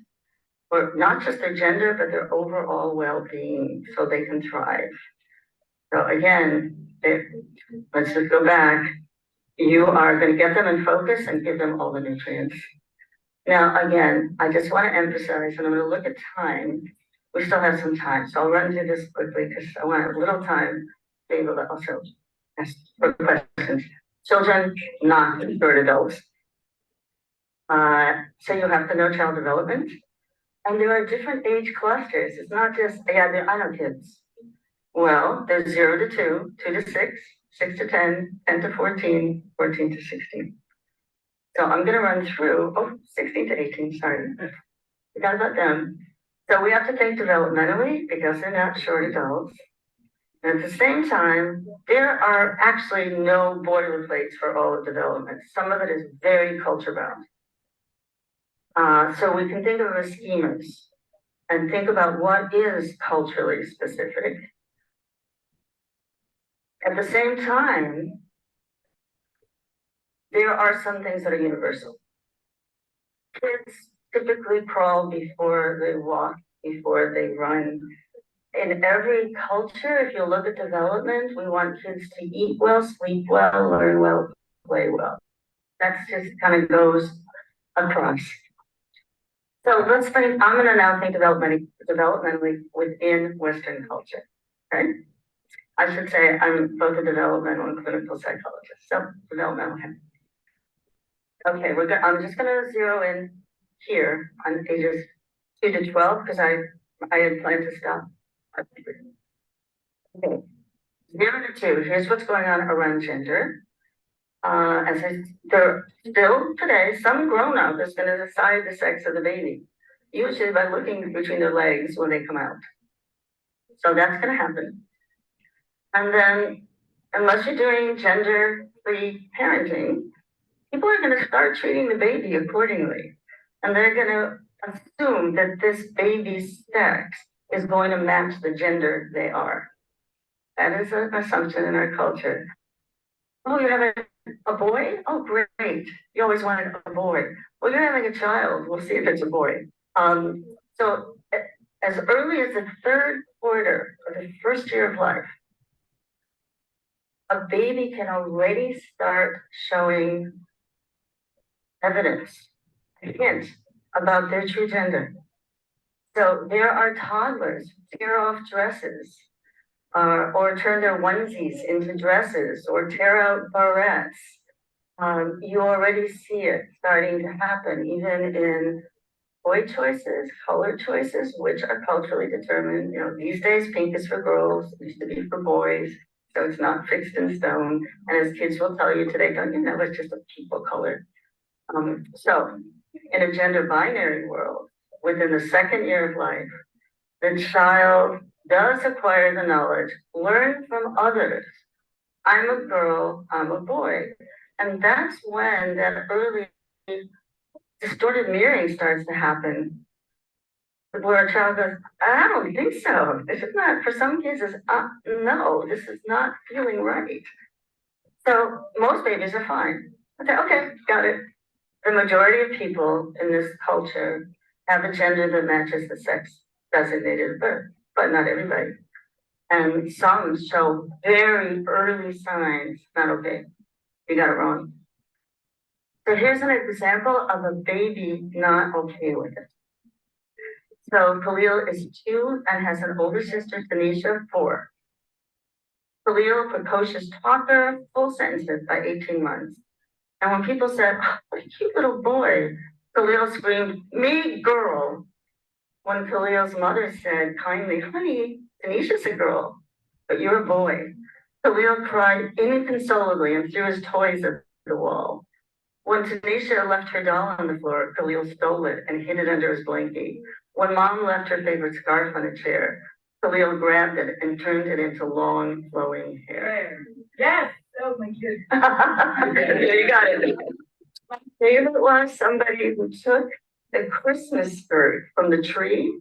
for not just their gender, but their overall well-being, so they can thrive. So again, let's just go back. You are going to get them in focus and give them all the nutrients. Now, again, I just want to emphasize, and I'm going to look at time. We still have some time, so I'll run through this quickly because I want a little time to be able to also ask for questions. Children, not third adults. So you have to know child development. And there are different age clusters. It's not just, I know kids. Well, there's 0 to 2, 2 to 6, 6 to 10, 10 to 14, 14 to 16. So I'm going to run through, 16 to 18, sorry. Forgot about them. So we have to think developmentally because they're not short adults. And at the same time, there are actually no boilerplates for all of development. Some of it is very culture bound. So we can think of as schemas and think about what is culturally specific. At the same time, there are some things that are universal. Kids typically crawl before they walk, before they run. In every culture, if you look at development, we want kids to eat well, sleep well, learn well, play well. That's just kind of goes across. So let's think, I'm going to now think developmentally within Western culture, okay? I should say I'm both a developmental and clinical psychologist, so developmental. Okay, I'm just going to zero in here on ages 2 to 12 because I had planned to stop. Okay, 0 to 2. Here's what's going on around gender. There still today, some grown-up is going to decide the sex of the baby, usually by looking between their legs when they come out. So that's going to happen. And then, unless you're doing gender-free parenting, people are going to start treating the baby accordingly. And they're going to assume that this baby's sex is going to match the gender they are. That is an assumption in our culture. Oh, you're having a boy? Oh, great. You always wanted a boy. Well, you're having a child. We'll see if it's a boy. So as early as the third quarter of the first year of life, a baby can already start showing evidence, hints about their true gender. So there are toddlers who tear off dresses, or turn their onesies into dresses, or tear out barrettes. You already see it starting to happen, even in boy choices, color choices, which are culturally determined. You know, these days pink is for girls, it used to be for boys, so it's not fixed in stone. And as kids will tell you today, don't you know, it's just a people color. So in a gender binary world, within the second year of life, the child does acquire the knowledge, learn from others. I'm a girl, I'm a boy. And that's when that early distorted mirroring starts to happen, where a child goes, I don't think so. This is not, for some kids, is no, this is not feeling right. So most babies are fine. I say, okay, got it. The majority of people in this culture have a gender that matches the sex designated at birth, but not everybody. And some show very early signs, not okay, you got it wrong. So here's an example of a baby not okay with it. So Khalil is 2 and has an older sister, Tanisha, 4. Khalil, precocious talker, full sentences by 18 months. And when people said, oh, what a cute little boy, Khalil screamed, me, girl. When Khalil's mother said kindly, honey, Tanisha's a girl, but you're a boy. Khalil cried inconsolably and threw his toys at the wall. When Tanisha left her doll on the floor, Khalil stole it and hid it under his blankie. When mom left her favorite scarf on a chair, Khalil grabbed it and turned it into long, flowing hair. Yes, oh my goodness. You got it. My favorite was somebody who took the Christmas skirt from the tree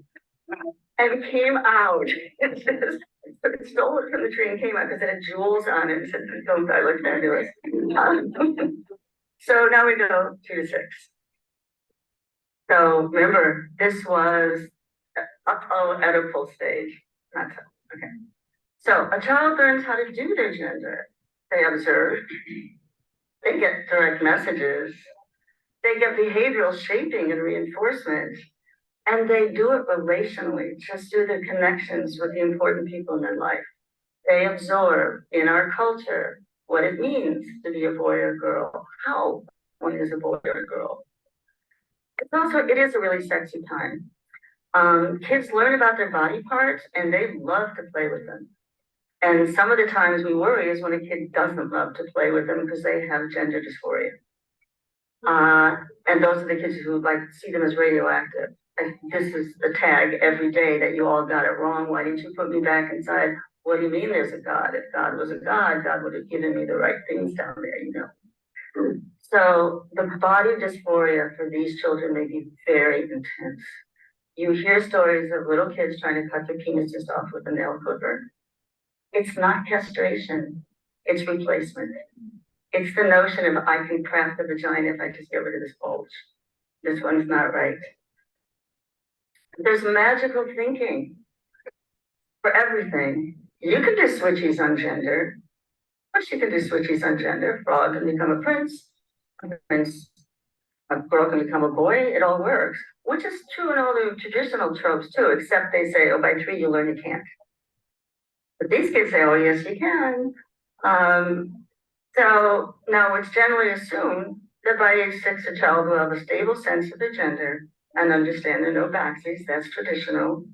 and came out. It stole it from the tree and came out because it had jewels on it and said, don't I look fabulous. So now we go 2 to 6. So remember, this was at a full stage. Not so, okay. So a child learns how to do their gender. They observe, they get direct messages, they get behavioral shaping and reinforcement, and they do it relationally, just through the connections with the important people in their life. They absorb in our culture what it means to be a boy or girl, how one is a boy or a girl. It is a really sexy time. Kids learn about their body parts and they love to play with them. And some of the times we worry is when a kid doesn't love to play with them because they have gender dysphoria. And those are the kids who like see them as radioactive. And this is the tag every day that you all got it wrong. Why didn't you put me back inside? What do you mean there's a God? If God was a God, God would have given me the right things down there, you know. So the body dysphoria for these children may be very intense. You hear stories of little kids trying to cut their penises off with a nail clipper. It's not castration, it's replacement. It's the notion of I can craft the vagina if I just get rid of this bulge. This one's not right. There's magical thinking for everything. You can do switchies on gender. Of course you can do switchies on gender. A frog can become a prince, a girl can become a boy, it all works. Which is true in all the traditional tropes too, except they say, oh, by 3 you learn you can't. But these kids say, oh, yes, you can. So now it's generally assumed that by age 6, a child will have a stable sense of their gender and understand there are no backsies, that's traditional.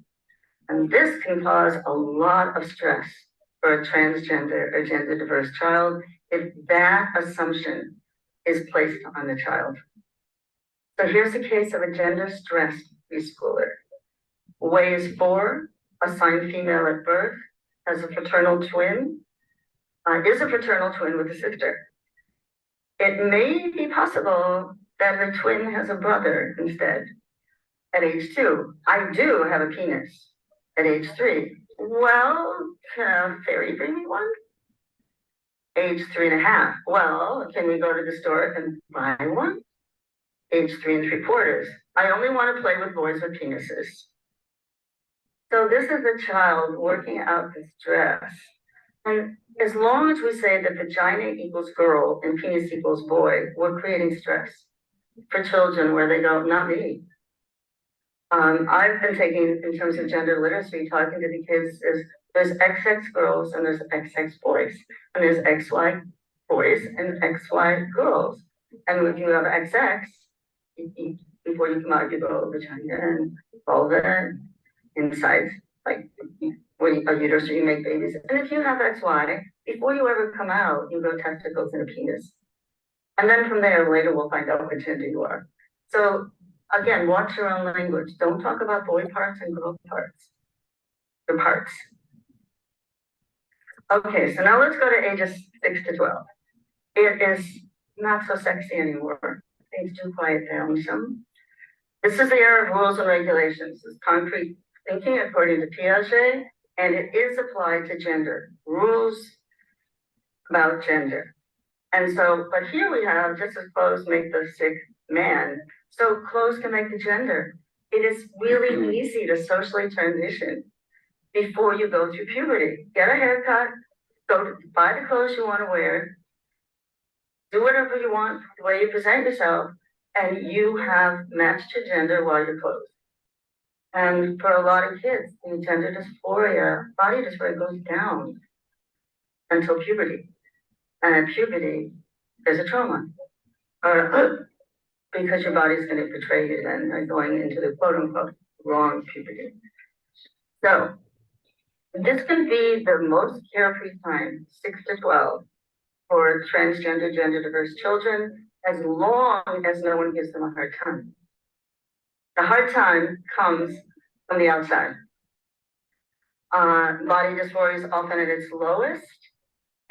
And this can cause a lot of stress for a transgender or gender diverse child if that assumption is placed on the child. So here's a case of a gender stressed preschooler. Weighs 4, assigned female at birth, has a fraternal twin, is a fraternal twin with a sister. It may be possible that her twin has a brother instead at age 2. I do have a penis at age 3. Well, can a fairy bring me one? Age 3.5. Well, can we go to the store and buy one? Age 3 3/4. I only want to play with boys with penises. So this is a child working out this dress. And as long as we say that vagina equals girl and penis equals boy, we're creating stress for children where they go, not me. I've been taking, in terms of gender literacy, talking to the kids, there's XX girls and there's XX boys, and there's XY boys and XY girls. And if you have XX, before you come out, you go vagina and vulva inside, like when a uterus, you make babies. And if you have XY, before you ever come out, you go testicles and a penis. And then from there, later we'll find out which gender you are. So again, watch your own language. Don't talk about boy parts and girl parts. The parts. Okay, so now let's go to ages 6 to 12. It is not so sexy anymore. Things do quiet down some. This is the era of rules and regulations. It's concrete thinking according to Piaget, and it is applied to gender. Rules about gender. And so, but here we have, just as clothes make the sick man, so clothes can make the gender. It is really easy to socially transition before you go through puberty. Get a haircut, go buy the clothes you want to wear, do whatever you want, the way you present yourself, and you have matched your gender while you're clothed. And for a lot of kids, the gender dysphoria, body dysphoria goes down until puberty. And at puberty, there's a trauma. Or because your body's going to betray you then, going into the quote unquote wrong puberty. So this can be the most carefree time, 6 to 12, for transgender, gender diverse children, as long as no one gives them a hard time. The hard time comes from the outside. Body dysphoria is often at its lowest.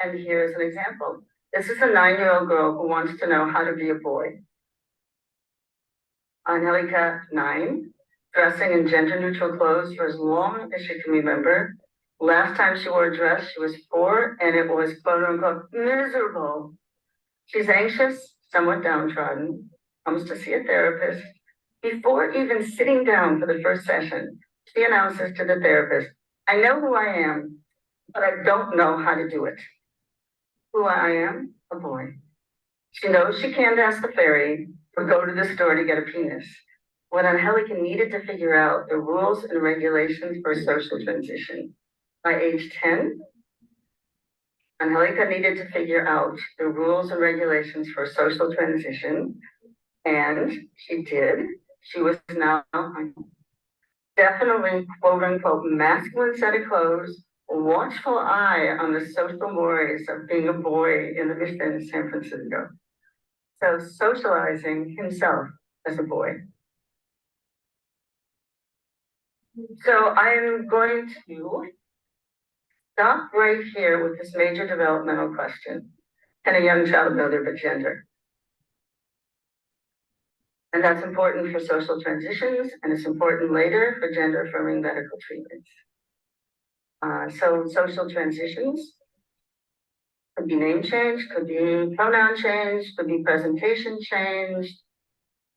And here's an example. This is a 9-year-old girl who wants to know how to be a boy. Angelica, 9, dressing in gender-neutral clothes for as long as she can remember. Last time she wore a dress, she was 4, and it was quote-unquote miserable. She's anxious, somewhat downtrodden, comes to see a therapist. Before even sitting down for the first session, she announces to the therapist, I know who I am, but I don't know how to do it. Who I am? A boy. She knows she can't ask the fairy or go to the store to get a penis. What Angelica needed to figure out the rules and regulations for social transition. By age 10, Angelica needed to figure out the rules and regulations for social transition, and she did. She was now definitely quote unquote masculine set of clothes, watchful eye on the social mores of being a boy in the Mission, San Francisco. So socializing himself as a boy. So I'm going to stop right here with this major developmental question. Can a young child know their gender? And that's important for social transitions, and it's important later for gender affirming medical treatments. So social transitions could be name change, could be pronoun change, could be presentation change.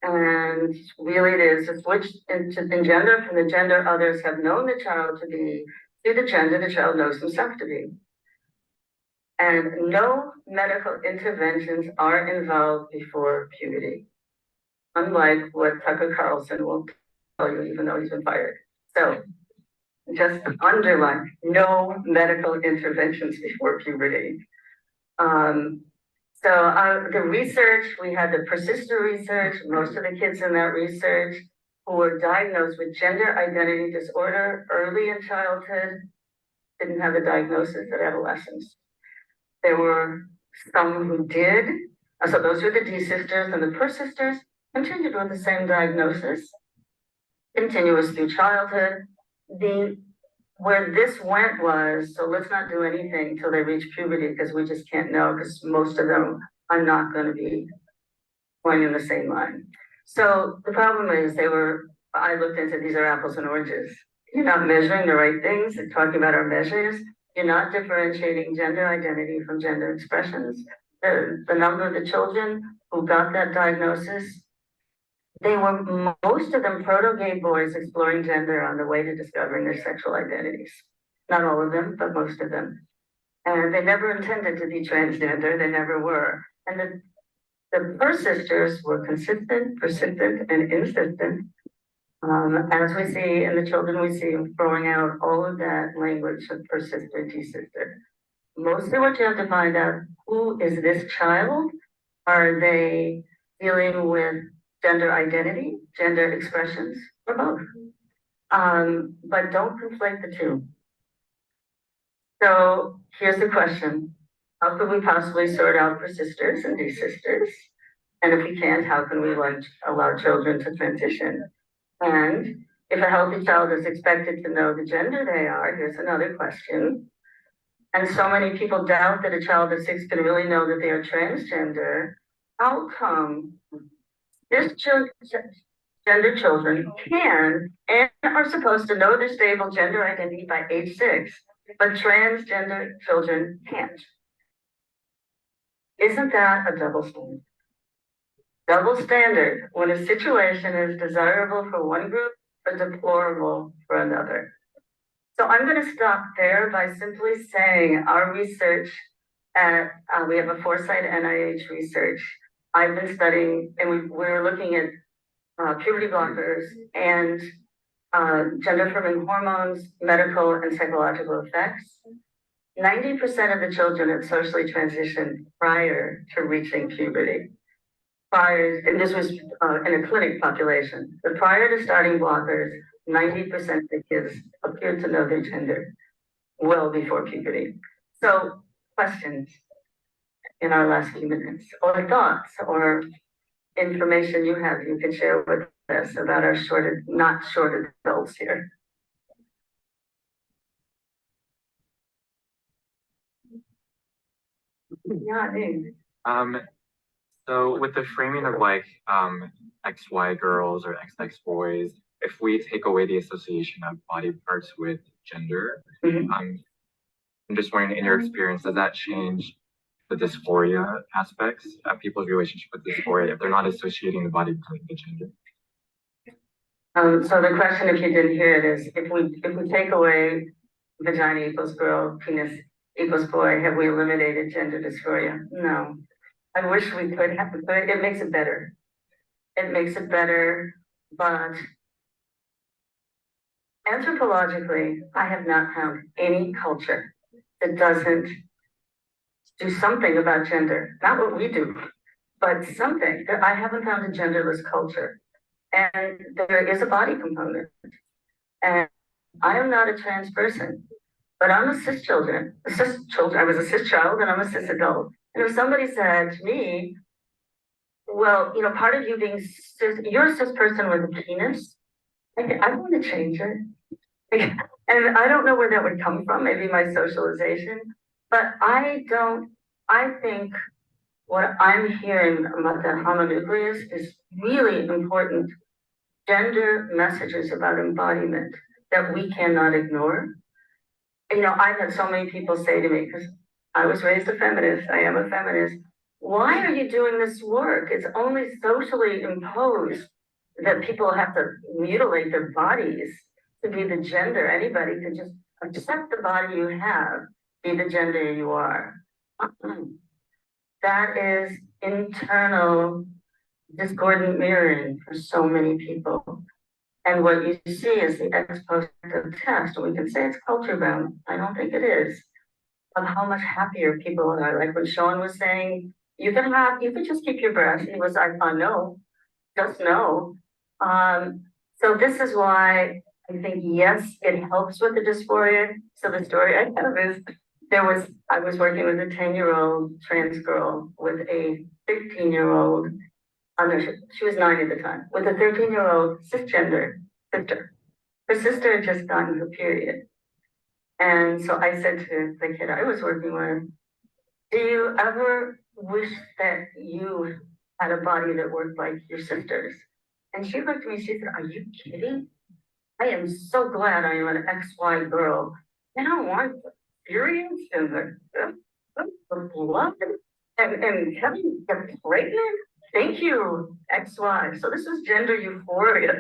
And really it is a switch in gender from the gender others have known the child to be to the gender the child knows himself to be. And no medical interventions are involved before puberty, unlike what Tucker Carlson will tell you, even though he's been fired. So just underline, no medical interventions before puberty. The research, we had the Persister research, most of the kids in that research who were diagnosed with gender identity disorder early in childhood didn't have the diagnosis at adolescence. There were some who did. So those were the D sisters, and the Persisters continued with the same diagnosis, continuous through childhood. Where this went was, so let's not do anything till they reach puberty because we just can't know, because most of them I'm not going to be going in the same line. So the problem is I looked into, these are apples and oranges. You're not measuring the right things. They're talking about our measures. You're not differentiating gender identity from gender expressions. The number of the children who got that diagnosis, they were most of them proto-gay boys exploring gender on the way to discovering their sexual identities. Not all of them, but most of them. And they never intended to be transgender. They never were. And the persisters were consistent, persistent, and insistent. As we see in the children, we see throwing out all of that language of persister, desister. Mostly what you have to find out, who is this child? Are they dealing with gender identity, gender expressions, or both? But don't conflate the two. So here's the question. How could we possibly sort out persisters and desisters? And if we can't, how can we allow children to transition? And if a healthy child is expected to know the gender they are, here's another question. And so many people doubt that a child of 6 can really know that they are transgender. How come cisgender children can and are supposed to know their stable gender identity by age 6, but transgender children can't? Isn't that a double standard? Double standard when a situation is desirable for one group but deplorable for another. So I'm going to stop there by simply saying our research we have a Foresight NIH research. I've been studying, and we're looking at puberty blockers and gender-affirming hormones, medical and psychological effects. 90% of the children had socially transitioned prior to reaching puberty. And this was in a clinic population, but prior to starting blockers, 90% of the kids appeared to know their gender well before puberty. So, questions in our last few minutes, or thoughts, or information you have you can share with us about our not short adults here. Yeah, Dave. So with the framing of like XY girls or XX boys, if we take away the association of body parts with gender, I'm just wondering, in your experience, does that change the dysphoria aspects of people's relationship with dysphoria if they're not associating the body part with the gender? So the question, if you didn't hear it, is if we take away vagina equals girl, penis equals boy, have we eliminated gender dysphoria? No. I wish we could have, but it makes it better. It makes it better, but anthropologically, I have not found any culture that doesn't do something about gender. Not what we do, but something. I haven't found a genderless culture. And there is a body component. And I am not a trans person, but I'm a cis children. I was a cis child and I'm a cis adult. And if somebody said to me, well, you know, part of you being cis, you're a cis person with a penis, I want to change it. And I don't know where that would come from, maybe my socialization, but I think what I'm hearing about the homonucleus is really important gender messages about embodiment that we cannot ignore. You know, I've had so many people say to me, because I was raised a feminist, I am a feminist, why are you doing this work? It's only socially imposed that people have to mutilate their bodies to be the gender. Anybody could just accept the body you have, be the gender you are. That is internal discordant mirroring for so many people. And what you see is the ex post test. We can say it's culture bound. I don't think it is. Of how much happier people are. Like when Sean was saying, you can just keep your breath. He was like, no, just no. So this is why I think, yes, it helps with the dysphoria. So the story I have is I was working with a 10-year-old trans girl with a 15-year-old, she was 9 at the time, with a 13-year-old cisgender sister. Her sister had just gotten her period. And so I said to the kid I was working with, do you ever wish that you had a body that worked like your sister's. And she looked at me, she said, are you kidding? I am so glad I am an XY girl. I don't want the experience and the blood and having get pregnant. Thank you, XY. So this is gender euphoria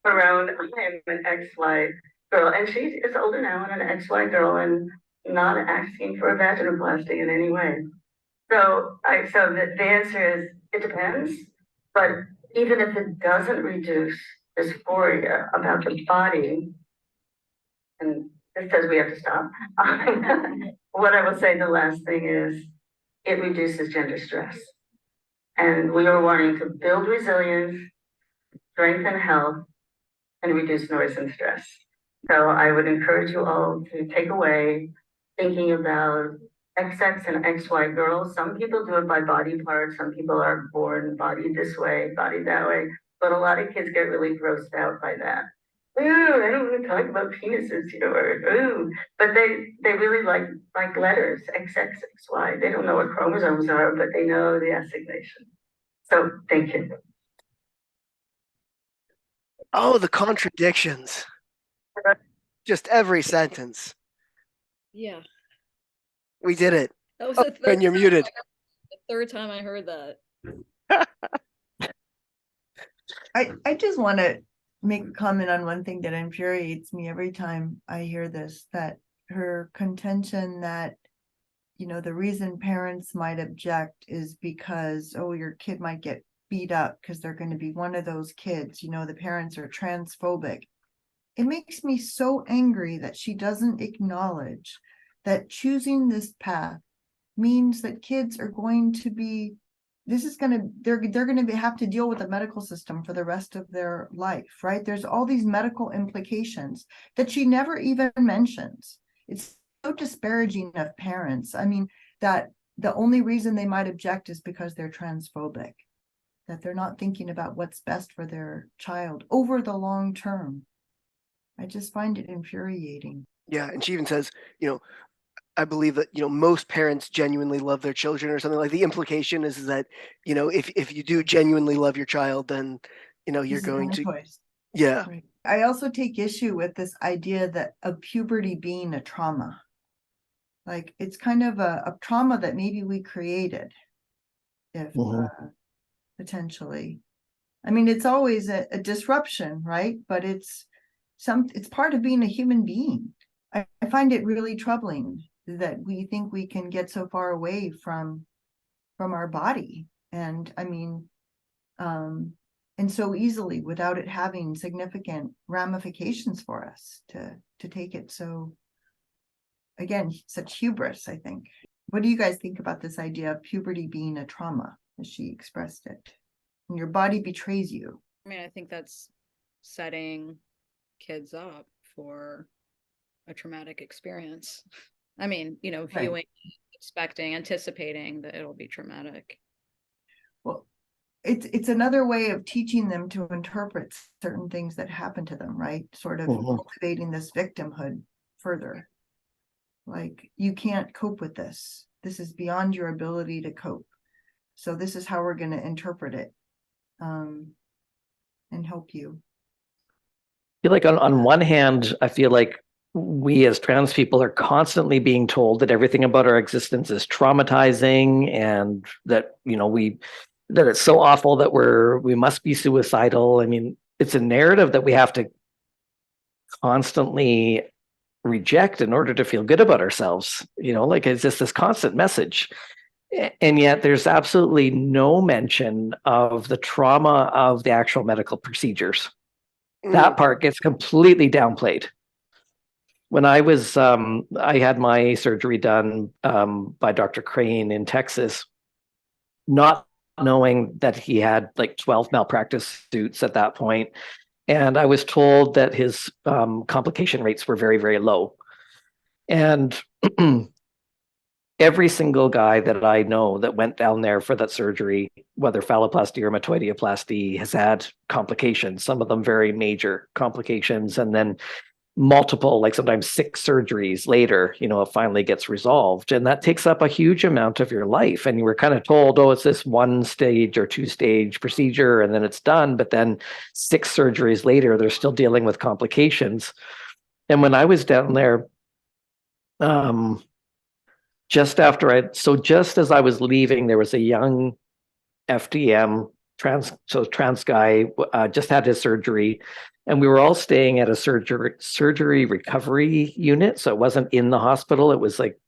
around I am an XY girl. And she is older now and an XY girl and not asking for a vaginoplasty in any way. So the answer is it depends, but even if it doesn't reduce dysphoria about the body, and this says we have to stop. What I will say the last thing is it reduces gender stress. And we are wanting to build resilience, strengthen health, and reduce noise and stress. So I would encourage you all to take away thinking about XX and XY girls. Some people do it by body parts. Some people are born body this way, body that way. But a lot of kids get really grossed out by that. Ooh, I don't want to talk about penises, or ooh. But they really like letters, XX, XY. They don't know what chromosomes are, but they know the assignation. So thank you. Oh, the contradictions. Just every sentence. Yeah. We did it. That was the third And you're muted. The third time I heard that. I just want to make a comment on one thing that infuriates me every time I hear this, that her contention that, the reason parents might object is because, oh, your kid might get beat up because they're going to be one of those kids, the parents are transphobic. It makes me so angry that she doesn't acknowledge that choosing this path means that kids are going to be, they're going to have to deal with the medical system for the rest of their life, right? There's all these medical implications that she never even mentions. It's so disparaging of parents. I mean, that the only reason they might object is because they're transphobic, that they're not thinking about what's best for their child over the long term. I just find it infuriating. Yeah, and she even says, I believe that, most parents genuinely love their children or something. Like the implication is that, if you do genuinely love your child, then, you're going to, choice. Yeah. Right. I also take issue with this idea that of puberty being a trauma. Like it's kind of a trauma that maybe we created, if potentially. I mean, it's always a disruption, right? But it's part of being a human being. I find it really troubling that we think we can get so far away from our body, and I mean, and so easily without it having significant ramifications for us to take it. So again, such hubris, I think. What do you guys think about this idea of puberty being a trauma, as she expressed it? When your body betrays you. I mean, I think that's setting kids up for a traumatic experience. I mean, viewing, right. Expecting, anticipating that it'll be traumatic. Well, it's another way of teaching them to interpret certain things that happen to them, right? Sort of cultivating this victimhood further. Like, you can't cope with this. This is beyond your ability to cope. So this is how we're going to interpret it, and help you. I feel like on one hand, I feel like we as trans people are constantly being told that everything about our existence is traumatizing, and that, that it's so awful that we must be suicidal. I mean, it's a narrative that we have to constantly reject in order to feel good about ourselves. Like it's just this constant message. And yet there's absolutely no mention of the trauma of the actual medical procedures. That part gets completely downplayed. When I was, I had my surgery done by Dr. Crane in Texas, not knowing that he had like 12 malpractice suits at that point. And I was told that his complication rates were very, very low. And every single guy that I know that went down there for that surgery, whether phalloplasty or metoidioplasty, has had complications, some of them very major complications. And then multiple, like sometimes 6 surgeries later, you know, it finally gets resolved. And that takes up a huge amount of your life. And you were kind of told, oh, it's this 1 stage or 2 stage procedure and then it's done. But then 6 surgeries later, they're still dealing with complications. And when I was down there, just as I was leaving, there was a young FDM trans guy, just had his surgery, and we were all staying at a surgery recovery unit. So it wasn't in the hospital. It was like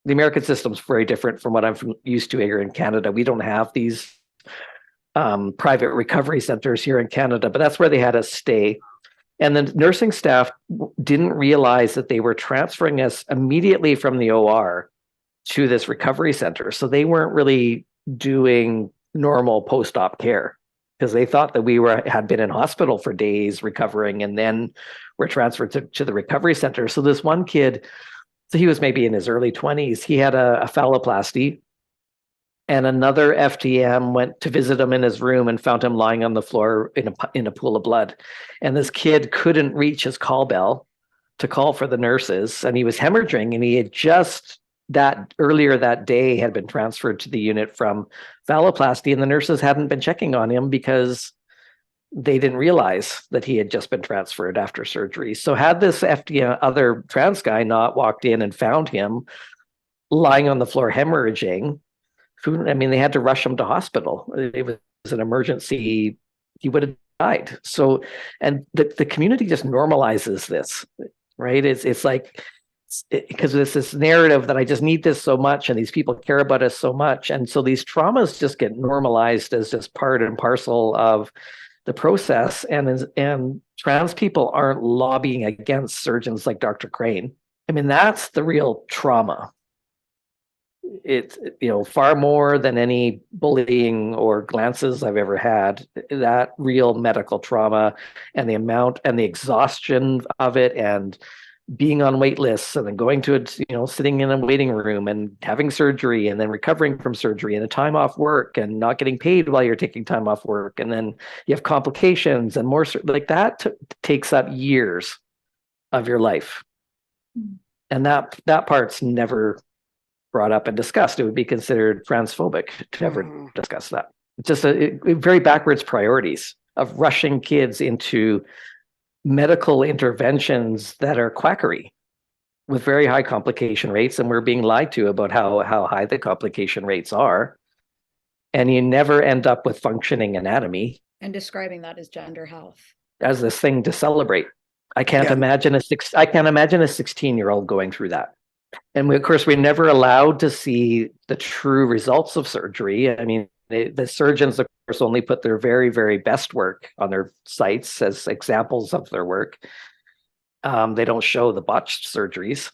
the American system's very different from what I'm used to here in Canada. We don't have these private recovery centers here in Canada, but that's where they had us stay. And the nursing staff didn't realize that they were transferring us immediately from the OR to this recovery center. So they weren't really doing normal post-op care because they thought that we had been in hospital for days recovering and then were transferred to the recovery center. So this one kid, so he was maybe in his early 20s, he had a phalloplasty, and another FTM went to visit him in his room and found him lying on the floor in a pool of blood. And this kid couldn't reach his call bell to call for the nurses, and he was hemorrhaging, and he had just earlier that day had been transferred to the unit from phalloplasty, and the nurses hadn't been checking on him because they didn't realize that he had just been transferred after surgery. So had this other trans guy not walked in and found him lying on the floor hemorrhaging, they had to rush him to hospital. It was an emergency. He would have died. So, and the community just normalizes this, right? It's like, because there's this narrative that I just need this so much and these people care about us so much. And so these traumas just get normalized as just part and parcel of the process. And trans people aren't lobbying against surgeons like Dr. Crane. I mean, that's the real trauma. It's, far more than any bullying or glances I've ever had, that real medical trauma and the amount and the exhaustion of it, and being on wait lists, and then going to sitting in a waiting room and having surgery and then recovering from surgery and the time off work and not getting paid while you're taking time off work. And then you have complications and more like that takes up years of your life. And that part's never brought up and discussed. It would be considered transphobic to ever discuss that. It's just a very backwards priorities of rushing kids into medical interventions that are quackery with very high complication rates, and we're being lied to about how high the complication rates are, and you never end up with functioning anatomy. And describing that as gender health as this thing to celebrate. I can't imagine a 16-year-old going through that. And of course, we're never allowed to see the true results of surgery. I mean, the surgeons, of course, only put their very, very best work on their sites as examples of their work. They don't show the botched surgeries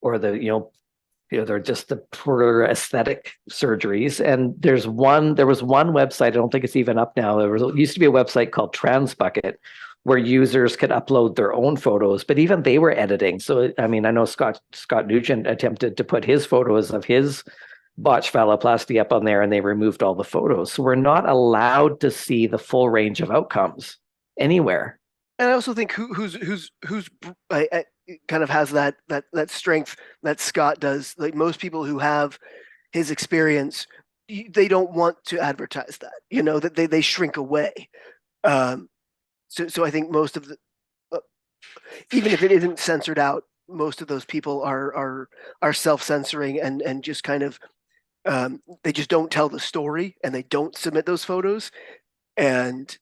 or they're just the poor aesthetic surgeries. And there was one website, I don't think it's even up now. There used to be a website called TransBucket where users could upload their own photos, but even they were editing. So, I mean, I know Scott Nugent attempted to put his photos of his botched phalloplasty up on there, and they removed all the photos. So we're not allowed to see the full range of outcomes anywhere. And I also think who's kind of has that strength that Scott does. Like most people who have his experience, they don't want to advertise that. That they shrink away. So I think most of the, even if it isn't censored out, most of those people are self-censoring and just kind of they just don't tell the story and they don't submit those photos. And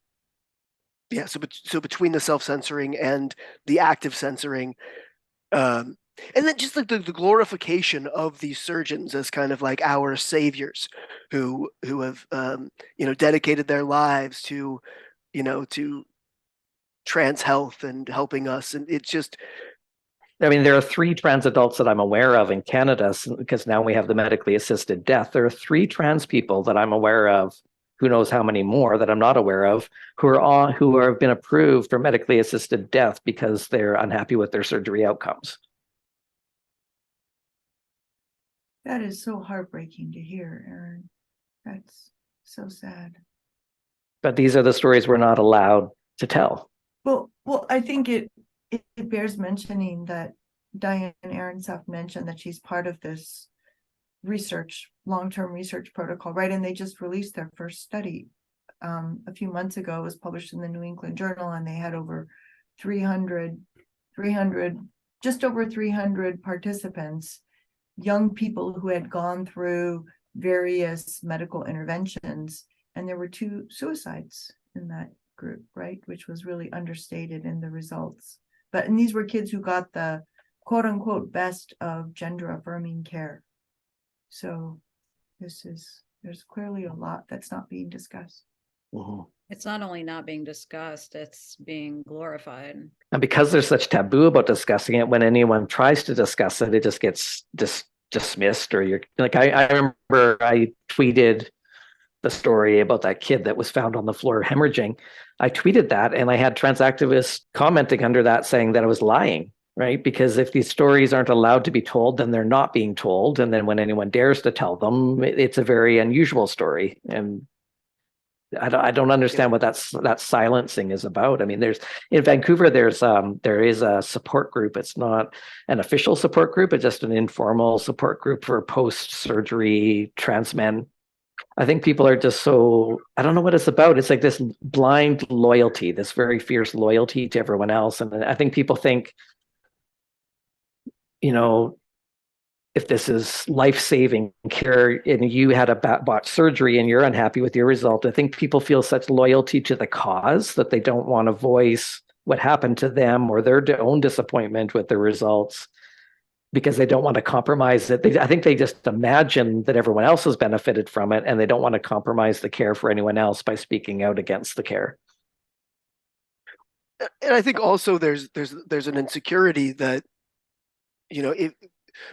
yeah, so between the self-censoring and the active censoring, and then just like the glorification of these surgeons as kind of like our saviors who have dedicated their lives to trans health and helping us. And it's just, I mean, there are 3 trans adults that I'm aware of in Canada, because now we have the medically assisted death. There are 3 trans people that I'm aware of, who knows how many more that I'm not aware of, who have been approved for medically assisted death because they're unhappy with their surgery outcomes. That is so heartbreaking to hear, Aaron. That's so sad. But these are the stories we're not allowed to tell. Well, I think it it bears mentioning that Diane Ehrensaft mentioned that she's part of this long-term research protocol, right? And they just released their first study a few months ago. It was published in the New England Journal, and they had over 300, just over 300 participants, young people who had gone through various medical interventions, and there were 2 suicides in that group, right? Which was really understated in the results. And these were kids who got the quote unquote best of gender affirming care. So there's clearly a lot that's not being discussed. Mm-hmm. It's not only not being discussed, it's being glorified. And because there's such taboo about discussing it, when anyone tries to discuss it, it just gets dismissed. Or you're like, I remember I tweeted the story about that kid that was found on the floor hemorrhaging. I tweeted that, and I had trans activists commenting under that saying that I was lying, right? Because if these stories aren't allowed to be told, then they're not being told. And then when anyone dares to tell them, it's a very unusual story. And I don't understand what that silencing is about. I mean, in Vancouver, there is a support group. It's not an official support group, it's just an informal support group for post-surgery trans men. I think people are just so, I don't know what it's about. It's like this blind loyalty, this very fierce loyalty to everyone else. And I think people think, if this is life-saving care and you had a botched surgery and you're unhappy with your result, I think people feel such loyalty to the cause that they don't want to voice what happened to them or their own disappointment with the results because they don't want to compromise it. I think they just imagine that everyone else has benefited from it, and they don't want to compromise the care for anyone else by speaking out against the care. And I think also there's an insecurity that,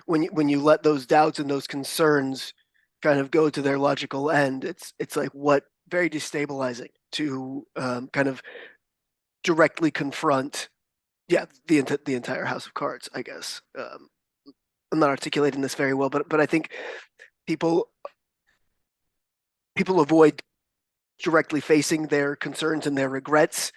when you let those doubts and those concerns kind of go to their logical end, it's like very destabilizing to kind of directly confront, the entire house of cards, I guess. I'm not articulating this very well, but I think people avoid directly facing their concerns and their regrets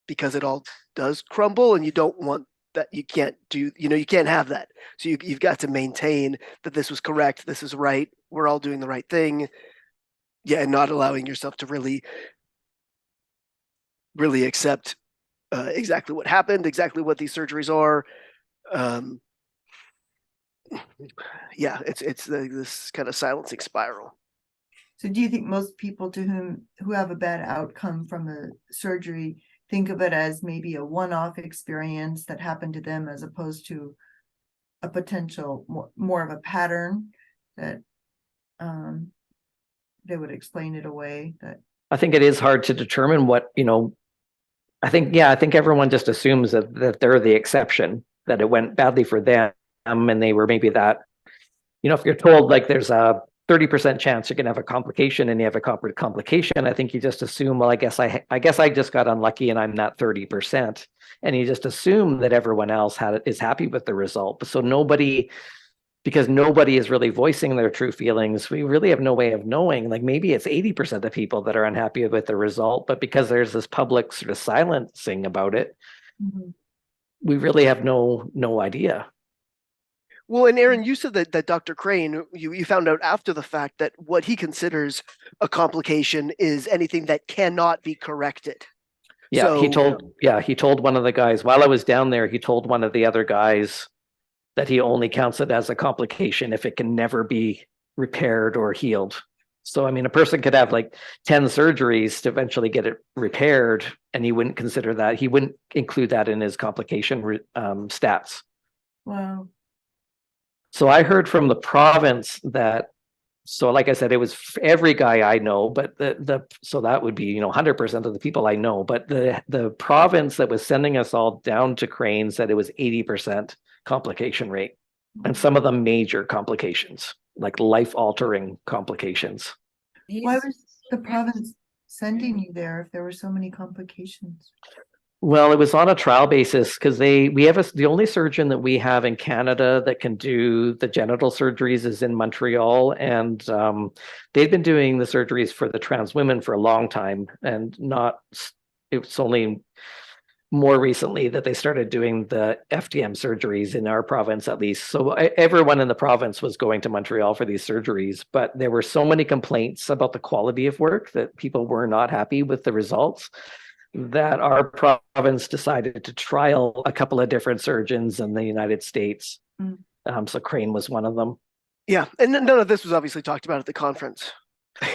because it all does crumble, and you don't want that. You can't you can't have that. So you've got to maintain that this was correct, this is right, we're all doing the right thing. And not allowing yourself to really accept exactly what happened, exactly what these surgeries are. It's this kind of silencing spiral. So do you think most people who have a bad outcome from a surgery think of it as maybe a one-off experience that happened to them, as opposed to a potential more of a pattern that they would explain it away? That I think it is hard to determine what, I think everyone just assumes that they're the exception, that it went badly for them and they were maybe that, if you're told like there's a 30% chance you're going to have a complication and you have a complication, I think you just assume, well, I guess I just got unlucky and I'm not 30%. And you just assume that everyone else is happy with the result. So because nobody is really voicing their true feelings, we really have no way of knowing. Like maybe it's 80% of people that are unhappy with the result, but because there's this public sort of silencing about it, we really have no idea. Well, and Aaron, you said that Dr. Crane, you found out after the fact that what he considers a complication is anything that cannot be corrected. Yeah, he told one of the guys while I was down there, he told one of the other guys that he only counts it as a complication if it can never be repaired or healed. So, I mean, a person could have like 10 surgeries to eventually get it repaired, and he wouldn't consider that. He wouldn't include that in his complication stats. Wow. So I heard from the province that, so like I said, it was every guy I know, but so that would be, 100% of the people I know, but the province that was sending us all down to Crane said it was 80% complication rate, and some of them major complications, like life-altering complications. Why was the province sending you there if there were so many complications? Well, it was on a trial basis because we have the only surgeon that we have in Canada that can do the genital surgeries is in Montreal, and they've been doing the surgeries for the trans women for a long time, and it's only more recently that they started doing the FTM surgeries in our province, at least. So everyone in the province was going to Montreal for these surgeries, but there were so many complaints about the quality of work that people were not happy with the results that our province decided to trial a couple of different surgeons in the United States. So Crane was one of them. Yeah, and none of this was obviously talked about at the conference.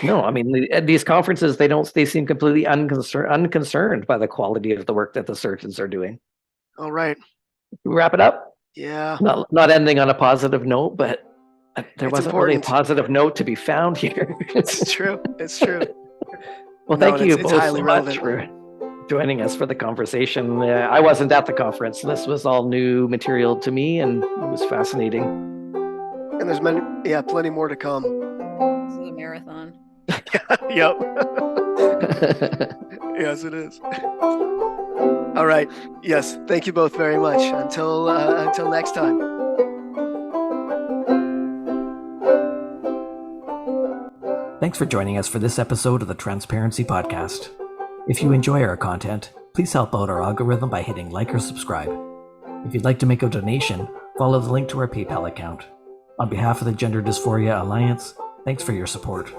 No, I mean, at these conferences, they seem completely unconcerned by the quality of the work that the surgeons are doing. All right. Wrap it up? Yeah. Not ending on a positive note, but there It's wasn't really a important. positive note to be found here. It's true. It's true. Well, No, thank you it's both highly so relevant. much for joining us for the conversation. I wasn't at the conference. This was all new material to me, and it was fascinating. And there's plenty more to come. This is a marathon. Yep. Yes, it is. All right. Yes. Thank you both very much. Until next time. Thanks for joining us for this episode of the Transparency Podcast. If you enjoy our content, please help out our algorithm by hitting like or subscribe. If you'd like to make a donation, follow the link to our PayPal account. On behalf of the Gender Dysphoria Alliance, thanks for your support.